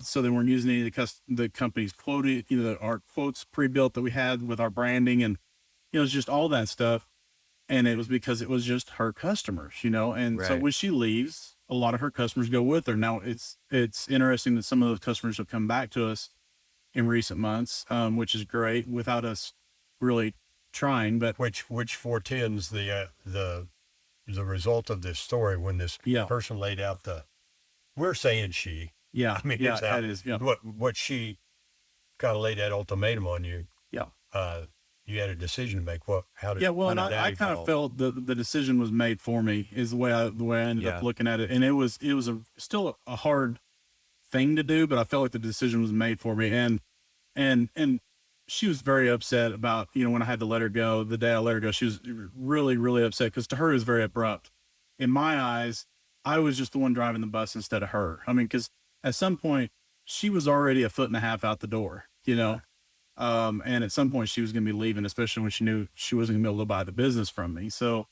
so they weren't using any of the company's quoted, our quotes pre-built that we had with our branding. And, it's just all that stuff. And it was because it was just her customers, and so Right. when she leaves, a lot of her customers go with her. Now it's interesting that some of those customers have come back to us in recent months, which is great without us really trying, but Which foretends the result of this story when this yeah, person laid out we're saying she, yeah, I mean, yeah, it's that out, is, yeah, what she kind of laid that ultimatum on you. yeah. You had a decision to make. Well, Yeah, well, how and did that I kind of evolve? felt the decision was made for me is the way I ended Yeah. up looking at it, and it was still a hard thing to do, but I felt like the decision was made for me, and she was very upset about when I had to let her go. The day I let her go, she was really really upset because to her it was very abrupt. In my eyes, I was just the one driving the bus instead of her. I mean, because at some point she was already a foot and a half out the door. And at some point she was going to be leaving, especially when she knew she wasn't going to be able to buy the business from me. So,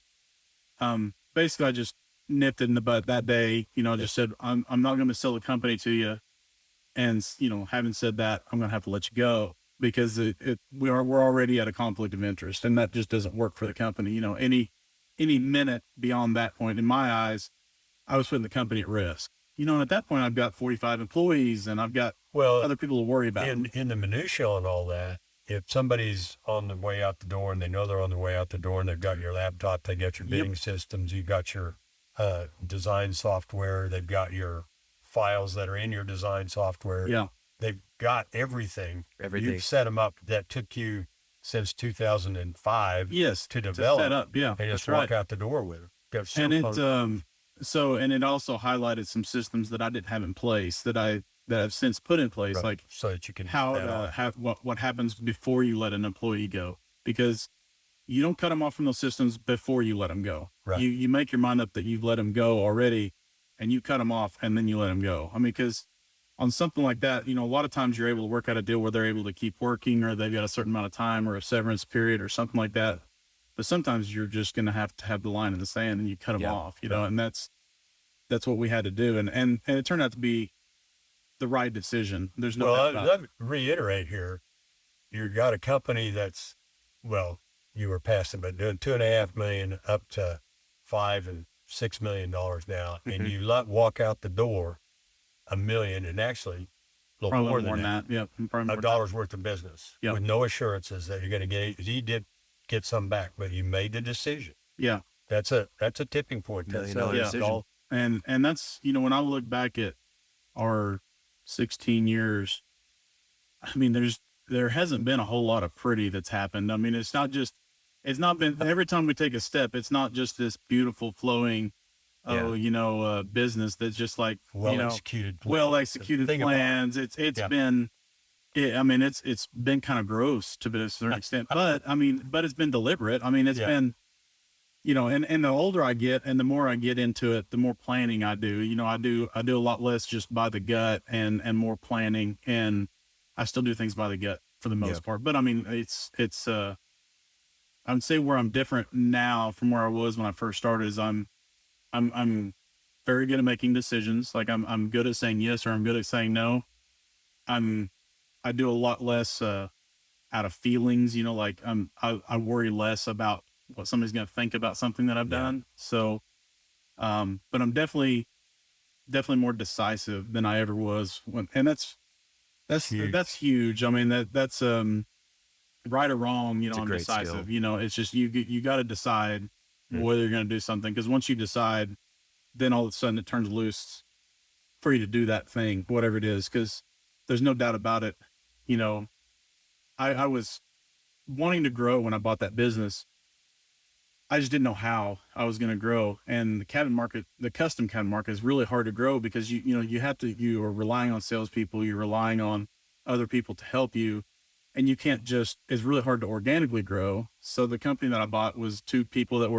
basically I just nipped it in the bud that day, just said, I'm not going to sell the company to you. And, having said that, I'm going to have to let you go because we're already at a conflict of interest and that just doesn't work for the company. Any minute beyond that point, in my eyes, I was putting the company at risk, and at that point I've got 45 employees and I've got Well, other people to worry about. in the minutia and all that, if somebody's on the way out the door and they know they're on the way out the door and they've got your laptop, they got your Yep. bidding systems, you got your design software, they've got your files that are in your design software. Yeah. They've got everything. Everything. You've set them up. That took you since 2005 Yes. to develop. set up. Yeah. And just that's walk right. out the door with it. Got so And it fun. and it also highlighted some systems that I didn't have in place that I've since put in place, Right. like So that you can how that off. have what happens before you let an employee go, because you don't cut them off from those systems before you let them go. Right. You make your mind up that you've let them go already, and you cut them off and then you let them go. I mean, because on something like that, a lot of times you're able to work out a deal where they're able to keep working, or they've got a certain amount of time or a severance period or something like that. But sometimes you're just going to have the line in the sand and you cut them Yeah. off, and that's what we had to do. And it turned out to be the right decision. There's no doubt Well, about let me reiterate here. You got a company that's, well, you were passing, but doing $2.5 million up to $5 and $6 million now, and you walk out the door $1 million, and actually a little probably more more than than that. Yeah. Probably more a than dollar's worth of business Yep. with no assurances that you're going to get. You did get some back, but you made the decision. that. Yeah. That's a tipping point. $1 million That's decision. all. And that's, when I look back at our 16 years, I mean, there hasn't been a whole lot of pretty that's happened. I mean, it's not been every time we take a step, it's not just this beautiful flowing, business that's just like, Well executed. well executed Think about it. plans. It's Yeah. been, I mean, it's been kind of gross to a certain extent, but it's been deliberate. I mean, it's Yeah. been, and the older I get and the more I get into it, the more planning I do. I do a lot less just by the gut and more planning, and I still do things by the gut for the most part. But I mean, it's I would say where I'm different now from where I was when I first started is I'm very good at making decisions. Like I'm good at saying yes or I'm good at saying no. I do a lot less out of feelings, like I worry less about what somebody's going to think about something that I've done. So, but I'm definitely more decisive than I ever was and that's Huge. that's huge. I mean, that's right or wrong, It's a I'm great decisive, skill. it's just, you got to decide whether you're going to do something. Cause once you decide, then all of a sudden it turns loose for you to do that thing, whatever it is. Cause there's no doubt about it. I was wanting to grow when I bought that business. I just didn't know how I was going to grow. And the custom cabin market is really hard to grow because you are relying on salespeople, you're relying on other people to help you. And you can't it's really hard to organically grow. So the company that I bought was two people it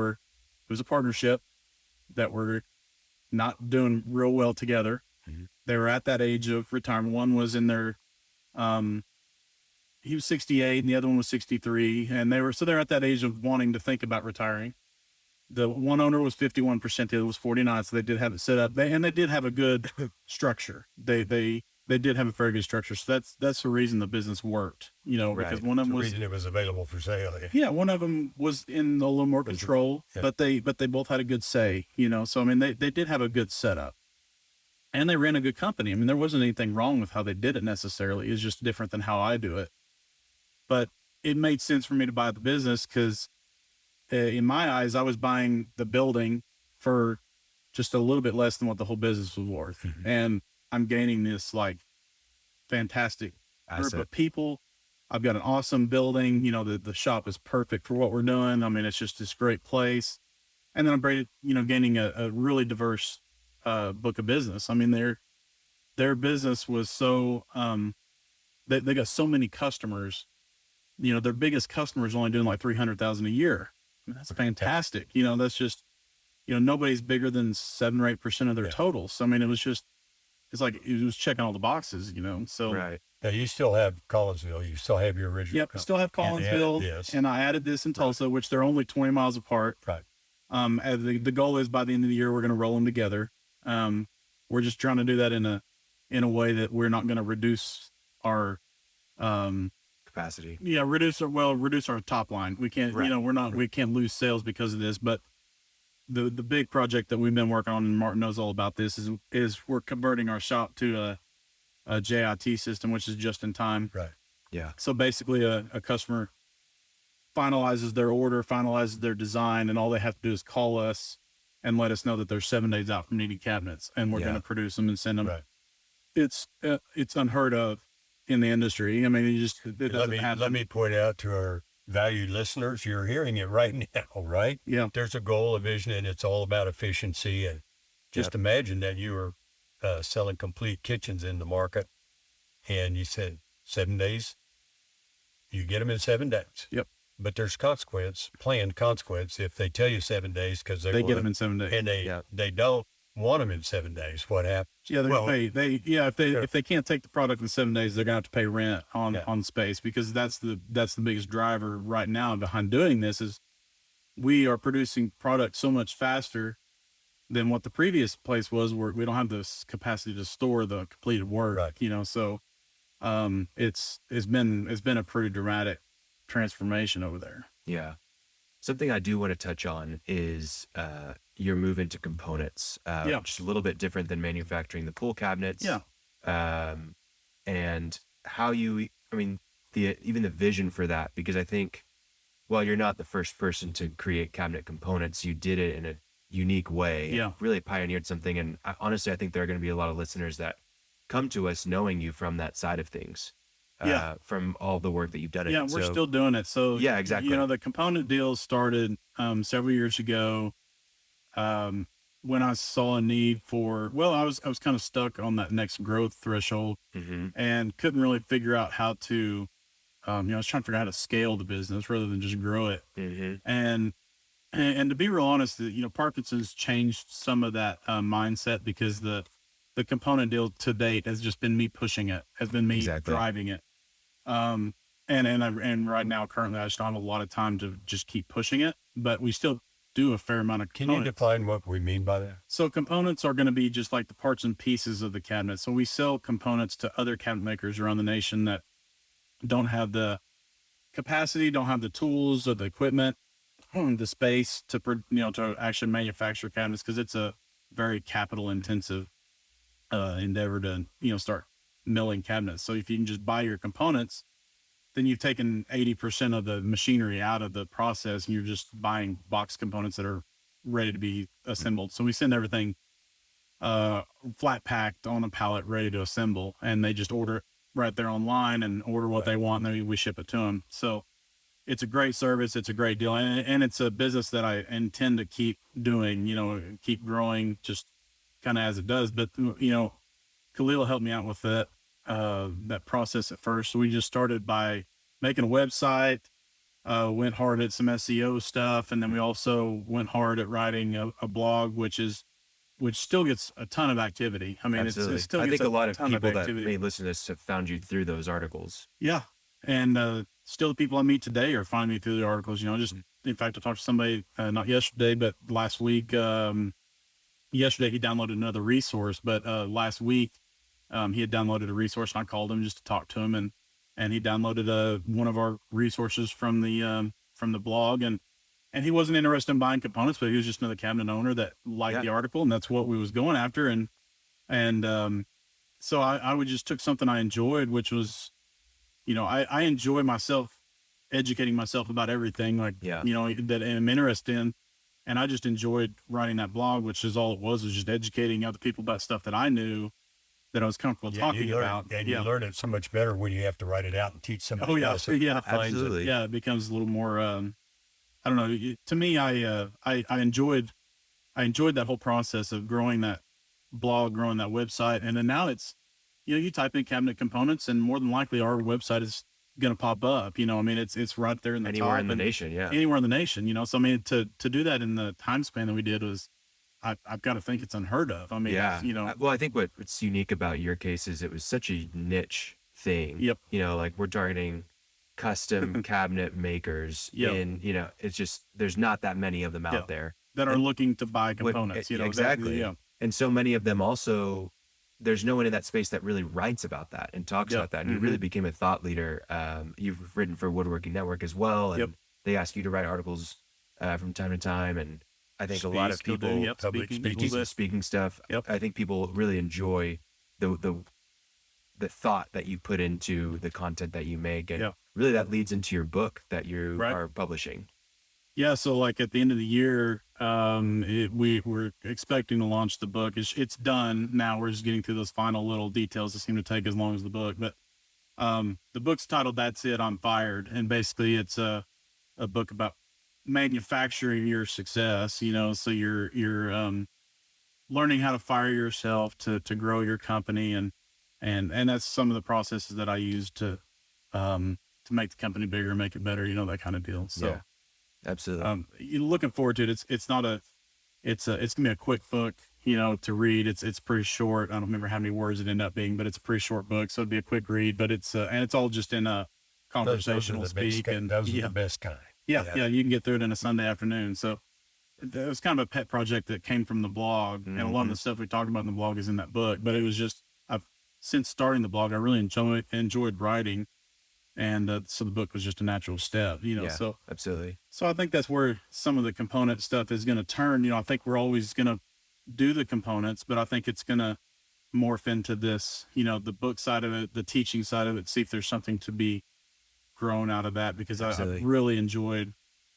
was a partnership that were not doing real well together. Mhm. They were at that age of retirement. One was in their, he was 68 and the other one was 63. And they're at that age of wanting to think about retiring. The one owner was 51%, the other was 49. So they did have it set up. They did have a good structure. They they did have a very good structure. So that's the reason the business worked, because one of them The was, reason it was available for sale. yeah, one of them was in a little more control, but they both had a good say, so, I mean, they did have a good setup and they ran a good company. I mean, there wasn't anything wrong with how they did it necessarily. It's just different than how I do it, but it made sense for me to buy the business because in my eyes, I was buying the building for just a little bit less than what the whole business was worth. Mm-hmm. And I'm gaining this like fantastic group of people. I've got an awesome building. The shop is perfect for what we're doing. I mean, it's just this great place. And then I'm gaining a really diverse book of business. I mean, their business was so, they got so many customers. Their biggest customer is only doing like 300,000 a year. I mean, that's fantastic. That's just, nobody's bigger than 7 or 8% of their totals. So, I mean, it's like, it was checking all the boxes, so. Right. Now you still have Collinsville. You still have your original. Yep. Still have Collinsville. And I added this in Tulsa, which they're only 20 miles apart. Right. The goal is by the end of the year, we're going to roll them together. We're just trying to do that in a way that we're not going to reduce our, capacity. Yeah. Reduce our top line. We can't, we can't lose sales because of this, but the big project that we've been working on, and Martin knows all about this, is we're converting our shop to a JIT system, which is just in time. Right. Yeah. So basically a customer finalizes their order, finalizes their design, and all they have to do is call us and let us know that they're 7 days out from needing cabinets, and we're going to produce them and send them. Right. It's unheard of in the industry. I mean, it doesn't happen. Let me point out to our valued listeners, you're hearing it right now, right? Yeah. There's a goal, a vision, and it's all about efficiency. And just imagine that you were selling complete kitchens in the market, and you said 7 days. You get them in 7 days. Yep. But there's planned consequence if they tell you 7 days because they get them in 7 days, and they don't want them in 7 days. What happens? Yeah, if they can't take the product in 7 days, they're gonna have to pay rent on space, because that's the biggest driver right now behind doing this is we are producing product so much faster than what the previous place was, where we don't have the capacity to store the completed work. Right. So it's been a pretty dramatic transformation over there. Yeah. Something I do want to touch on is your move into components, which is a little bit different than manufacturing the pool cabinets. Yeah. And how even the vision for that, because I think, well, you're not the first person to create cabinet components. You did it in a unique way. Yeah. Really pioneered something. And honestly, I think there are going to be a lot of listeners that come to us knowing you from that side of things. From all the work that you've done. Yeah, we're still doing it. So yeah, exactly. The component deals started several years ago when I saw a need for. Well, I was kind of stuck on that next growth threshold and couldn't really figure out how to. I was trying to figure out how to scale the business rather than just grow it. And to be real honest, Parkinson's changed some of that mindset, because the component deal to date has just been me pushing it, has been me driving it. And right now, currently, I just don't have a lot of time to just keep pushing it, but we still do a fair amount of components. Can you define what we mean by that? So components are going to be just like the parts and pieces of the cabinet. So we sell components to other cabinet makers around the nation that don't have the capacity, don't have the tools or the equipment, the space to actually manufacture cabinets, because it's a very capital intensive endeavor to start milling cabinets. So if you can just buy your components, then you've taken 80% of the machinery out of the process, and you're just buying box components that are ready to be assembled. So we send everything flat packed on a pallet ready to assemble, and they just order it right there online and order what they want, and then we ship it to them. So it's a great service, it's a great deal, and it's a business that I intend to keep doing, keep growing just kind of as it does. But Khalil helped me out with that process at first. So we just started by making a website, went hard at some SEO stuff, and then we also went hard at writing a blog, which still gets a ton of activity. I mean, Absolutely. it still I gets think a lot of people that activity. may listen to this have found you through those articles. Yeah. And still the people I meet today are finding me through the articles. In fact, I talked to somebody not yesterday, but last week. Yesterday he downloaded another resource, but last week He had downloaded a resource, and I called him just to talk to him, and he downloaded one of our resources from the blog, and he wasn't interested in buying components, but he was just another cabinet owner that liked the article, and that's what we was going after. And so I would just took something I enjoyed, which was, I enjoy myself educating myself about everything, like, that I'm interested in. And I just enjoyed writing that blog, which is all it was just educating other people about stuff that I knew that I was comfortable talking about. And you learn it so much better when you have to write it out and teach somebody else. Yeah, absolutely. Yeah, it becomes a little more, I don't know. To me, I enjoyed that whole process of growing that blog, growing that website. And then now it's, you type in cabinet components, and more than likely our website is going to pop up. I mean, it's right there in the anywhere top in the nation. Yeah. Anywhere in the nation, So, I mean, to do that in the time span that we did was, I've got to think it's unheard of. I mean, Well, I think what's unique about your case is it was such a niche thing. Yep. Like we're targeting custom cabinet makers it's just, there's not that many of them out there that are looking to buy components, exactly. And so many of them also, there's no one in that space that really writes about that and talks about that. And you really became a thought leader. You've written for Woodworking Network as well. And they ask you to write articles from time to time. And I think a lot of people, speaking stuff, I think people really enjoy the thought that you put into the content that you make. And really that leads into your book that you are publishing. Yeah. So like at the end of the year, we were expecting to launch the book. It's done now. We're just getting through those final little details that seem to take as long as the book. But the book's titled "That's It, I'm Fired," and basically it's a book about manufacturing your success. So you're learning how to fire yourself to grow your company, and that's some of the processes that I use to make the company bigger, make it better. That kind of deal. So. Yeah. Absolutely. You're looking forward to it. It's gonna be a quick book, to read. It's pretty short. I don't remember how many words it ended up being, but it's a pretty short book, so it'd be a quick read. But it's and it's all just in a conversational speak, and those are the best kind. Yeah, you can get through it in a Sunday afternoon. So it was kind of a pet project that came from the blog, and a lot of the stuff we talked about in the blog is in that book. But it was just since starting the blog, I really enjoyed writing. And so the book was just a natural step, so absolutely. So I think that's where some of the component stuff is going to turn. I think we're always going to do the components, but I think it's going to morph into this, the book side of it, the teaching side of it, see if there's something to be grown out of that, because I really enjoyed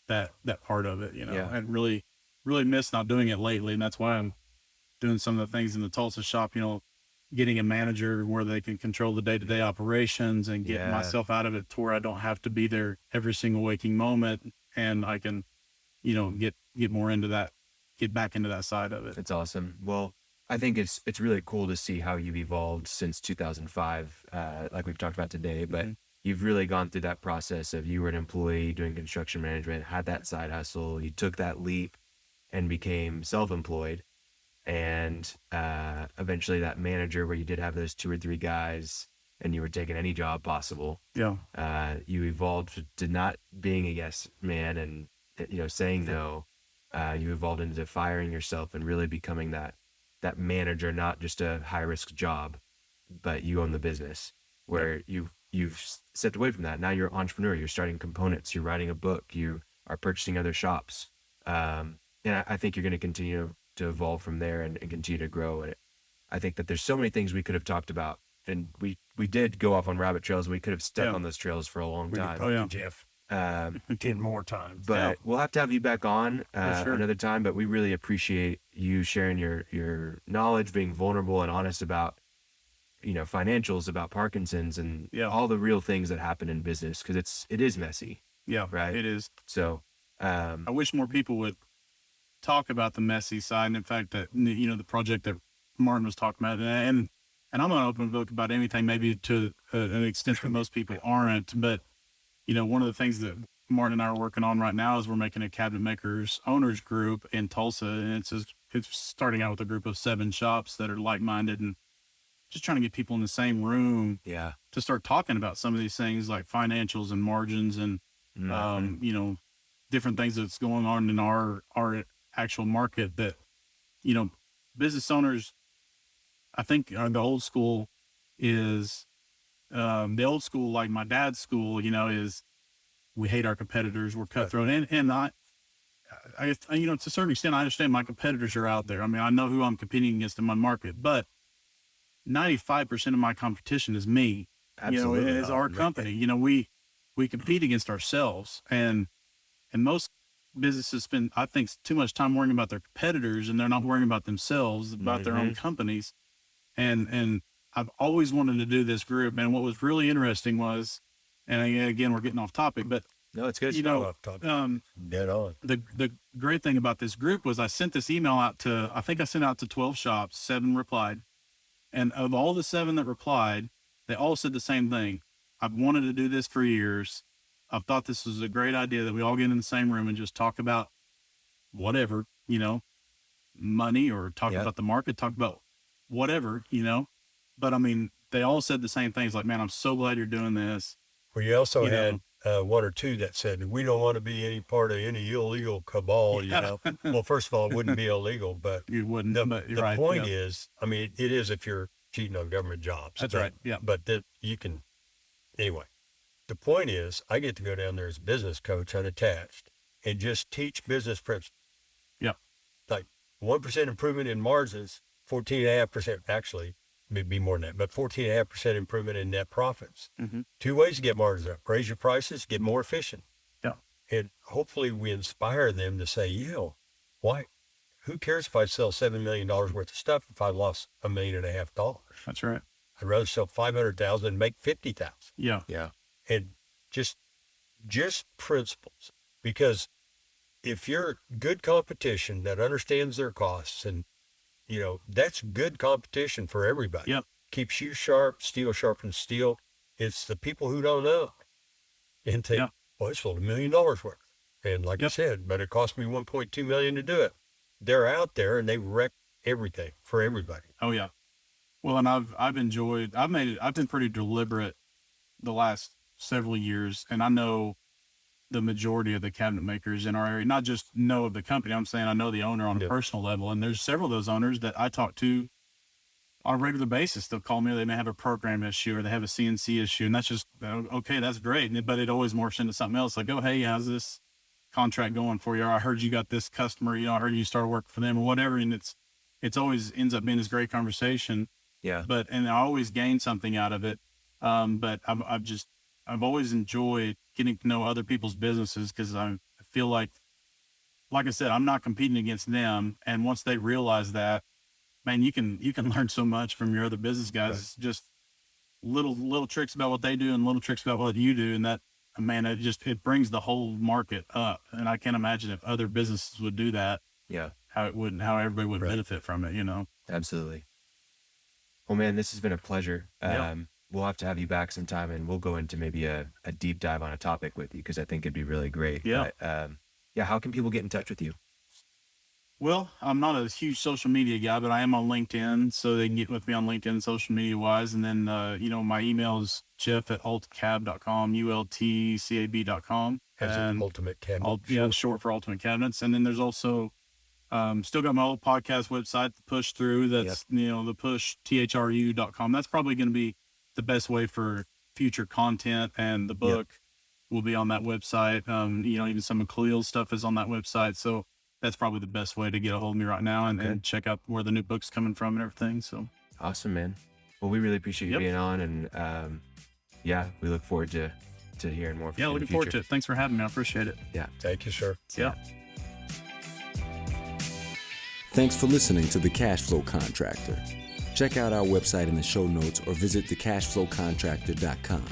that part of it, I really, really missed not doing it lately. And that's why I'm doing some of the things in the Tulsa shop, getting a manager where they can control the day-to-day operations and get myself out of it to where I don't have to be there every single waking moment, and I can, get more into that, get back into that side of it. It's awesome. Well, I think it's really cool to see how you've evolved since 2005, like we've talked about today, but you've really gone through that process of, you were an employee doing construction management, had that side hustle, you took that leap and became self-employed. And eventually that manager where you did have those 2 or 3 guys and you were taking any job possible. Yeah. You evolved to not being a yes man and, saying no. You evolved into firing yourself and really becoming that manager, not just a high risk job, but you own the business, where you've stepped away from that. Now you're an entrepreneur, you're starting components, you're writing a book, you are purchasing other shops. And I think you're going to continue to evolve from there and continue to grow. And I think that there's so many things we could have talked about, and we did go off on rabbit trails. We could have stuck on those trails for a long time. Jeff, 10 more times. But we'll have to have you back on another time. But we really appreciate you sharing your knowledge, being vulnerable and honest about, financials, about Parkinson's, and all the real things that happen in business, because it is messy. Yeah, right. It is. So I wish more people would talk about the messy side. And in fact, that, the project that Martin was talking about, and I'm an open book about anything, maybe to an extent that most people aren't. But, one of the things that Martin and I are working on right now is we're making a cabinet makers owners group in Tulsa. And it's starting out with a group of 7 shops that are like-minded, and just trying to get people in the same room to start talking about some of these things like financials and margins and, different things that's going on in our actual market that, business owners, I think, are the old school is the old school, like my dad's school, is we hate our competitors, we're cutthroat. And I, to a certain extent, I understand my competitors are out there. I mean, I know who I'm competing against in my market, but 95% of my competition is me. Absolutely. It is our company. We compete against ourselves, and most businesses spend, I think, too much time worrying about their competitors, and they're not worrying about themselves, about their own companies. And I've always wanted to do this group. And what was really interesting was, and again, we're getting off topic, but no, it's good. Off topic. Dead on. The great thing about this group was I sent this email out to, I think I sent out to 12 shops, 7 replied. And of all the 7 that replied, they all said the same thing. I've wanted to do this for years. I've thought this was a great idea that we all get in the same room and just talk about whatever, money, or talk about the market, talk about whatever, But I mean, they all said the same things, like, man, I'm so glad you're doing this. Well, you also had 1 or 2 that said, we don't want to be any part of any illegal cabal, Well, first of all, it wouldn't be illegal, but you wouldn't. The point is, I mean, it is if you're cheating on government jobs. That's right. Yeah. But you can, anyway, the point is, I get to go down there as a business coach unattached and just teach business principles. Yeah. Like 1% improvement in margins, 14.5%, actually, maybe more than that, but 14.5% improvement in net profits. 2 ways to get margins up: raise your prices, get more efficient. Yeah. And hopefully we inspire them to say, why? Who cares if I sell $7 million worth of stuff if I lost $1.5 million? That's right. I'd rather sell 500,000 and make 50,000. Yeah. Yeah. And just principles, because if you're good competition that understands their costs, and that's good competition for everybody. Yep. Keeps you sharp, steel sharpens steel. It's the people who don't know and think, well, I sold $1 million worth. And like I said, but it cost me $1.2 million to do it. They're out there and they wreck everything for everybody. Oh yeah. Well, and I've been pretty deliberate the last several years, and I know the majority of the cabinet makers in our area, not just know of the company. I'm saying I know the owner on a personal level, and there's several of those owners that I talk to on a regular basis. They'll call me, or they may have a program issue, or they have a CNC issue, and that's just, okay, that's great. But it always morphs into something else. Like, oh, hey, how's this contract going for you? Or I heard you got this customer, I heard you started working for them, or whatever. And it's always ends up being this great conversation. Yeah. And I always gain something out of it. But I've always enjoyed getting to know other people's businesses, because I feel like I said, I'm not competing against them. And once they realize that, man, you can learn so much from your other business guys. Right. It's just little tricks about what they do and little tricks about what you do. And that, man, it brings the whole market up. And I can't imagine if other businesses would do that. Yeah. How everybody would benefit from it, Absolutely. Well, man, this has been a pleasure. We'll have to have you back sometime, and we'll go into maybe a deep dive on a topic with you, because I think it'd be really great. Yeah. But, how can people get in touch with you? Well, I'm not a huge social media guy, but I am on LinkedIn, so they can get with me on LinkedIn social media wise. And then, my email is jeff@ultcab.com, ultcab.com. And Ultimate Cabinet. Short for Ultimate Cabinets. And then there's also, still got my old podcast website, the Push Through. That's, the push, thru.com. That's probably going to be the best way for future content, and the book will be on that website. Even some of Khalil's stuff is on that website. So that's probably the best way to get a hold of me right now, and check out where the new book's coming from and everything. So awesome, man. Well, we really appreciate you being on, and we look forward to hearing more from you. Yeah, looking forward to it. Thanks for having me. I appreciate it. Yeah. Thank you, sir. Yeah. Thanks for listening to The Cashflow Contractor. Check out our website in the show notes, or visit thecashflowcontractor.com.